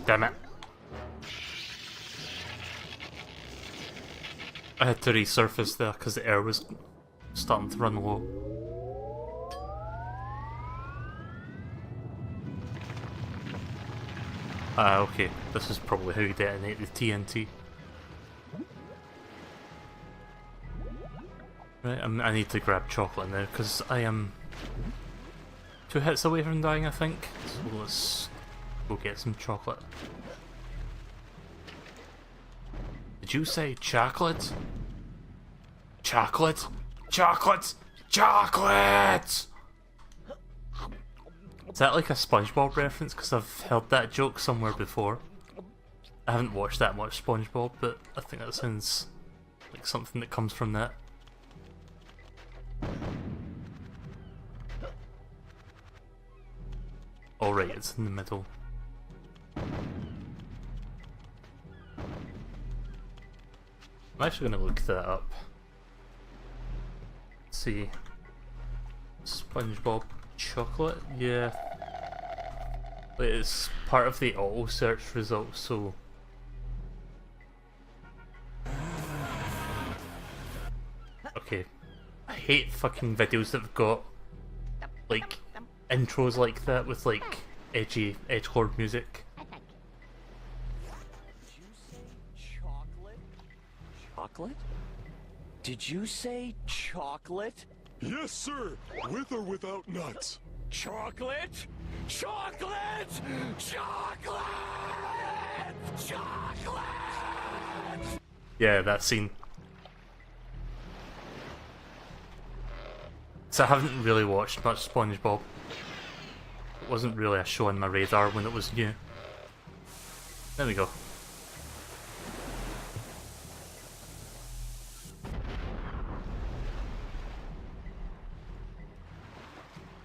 Damn it. I had to resurface there because the air was starting to run low. Ah, okay. This is probably how you detonate the TNT. Right, I need to grab chocolate now because I am 2 hits away from dying, I think. So let's go get some chocolate. Did you say chocolate? Chocolate? Chocolate? Chocolate! Is that like a SpongeBob reference? Because I've heard that joke somewhere before. I haven't watched that much SpongeBob, but I think that sounds like something that comes from that. Alright, it's in the middle. I'm actually going to look that up. Let's see. SpongeBob chocolate? Yeah. It's part of the auto search results, so. Okay. I hate fucking videos that have got like intros like that with like edgy edgelord music. Chocolate? Did you say chocolate? Yes, sir. With or without nuts. Chocolate? Chocolate! Chocolate! Chocolate! Yeah, that scene. So I haven't really watched much SpongeBob. It wasn't really a show on my radar when it was new. There we go.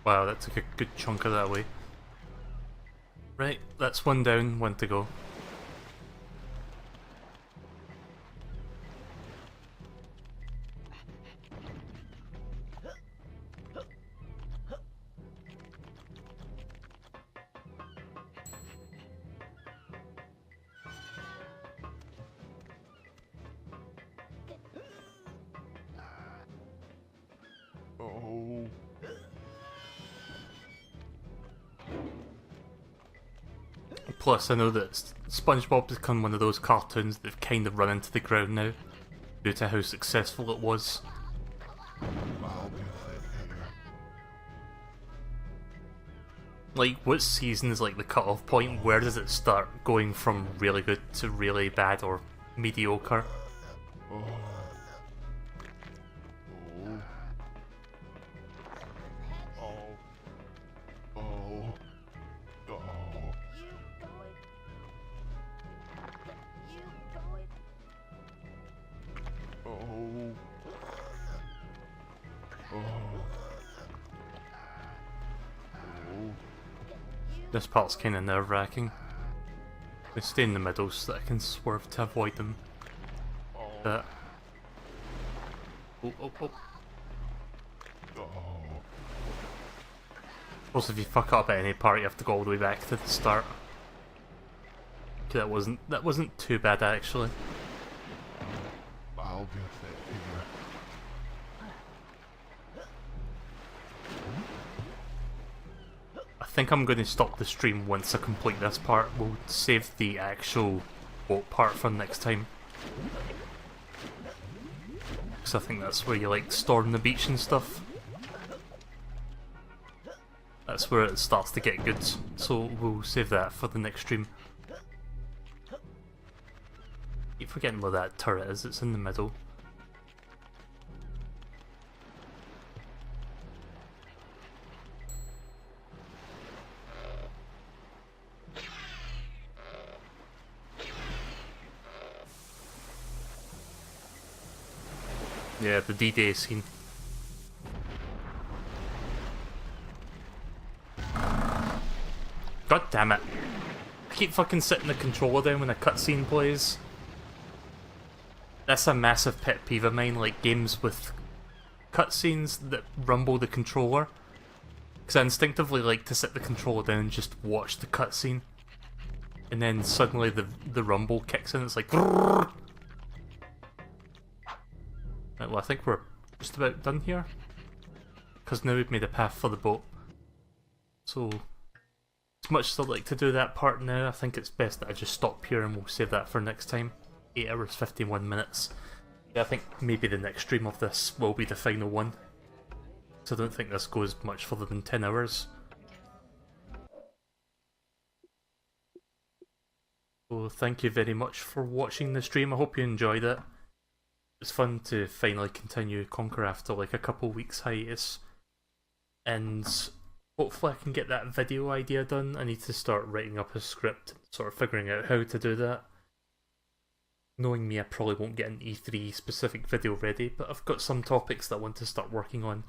Wow, that took a good chunk of that away. Right, that's one down, one to go. Oh. Plus, I know that SpongeBob's become one of those cartoons that have kind of run into the ground now, due to how successful it was. Like, what season is like the cut-off point? Where does it start going from really good to really bad or mediocre? Oh. Oh. Oh. Oh. Oh. Oh. This part's kinda nerve-wracking. I stay in the middle so that I can swerve to avoid them. But... Oh. Also, if you fuck up at any part, you have to go all the way back to the start. Okay, that wasn't too bad actually. I'll get that figure. I think I'm going to stop the stream once I complete this part. We'll save the actual boat part for next time. Because I think that's where you like storm the beach and stuff. That's where it starts to get good, so we'll save that for the next stream. Keep forgetting where that turret is, it's in the middle. Yeah, the D-Day scene. God damn it. I keep fucking sitting the controller down when a cutscene plays. That's a massive pet peeve of mine, like games with cutscenes that rumble the controller. Because I instinctively like to sit the controller down and just watch the cutscene. And then suddenly the rumble kicks in, it's like... Right, well, I think we're just about done here. Because now we've made a path for the boat. So... as much as I'd like to do that part now, I think it's best that I just stop here and we'll save that for next time. 8 hours 51 minutes. Yeah, I think maybe the next stream of this will be the final one. So I don't think this goes much further than 10 hours. So thank you very much for watching the stream, I hope you enjoyed it. It's fun to finally continue Conker after like a couple weeks hiatus. And hopefully I can get that video idea done. I need to start writing up a script, sort of figuring out how to do that. Knowing me, I probably won't get an E3 specific video ready, but I've got some topics that I want to start working on.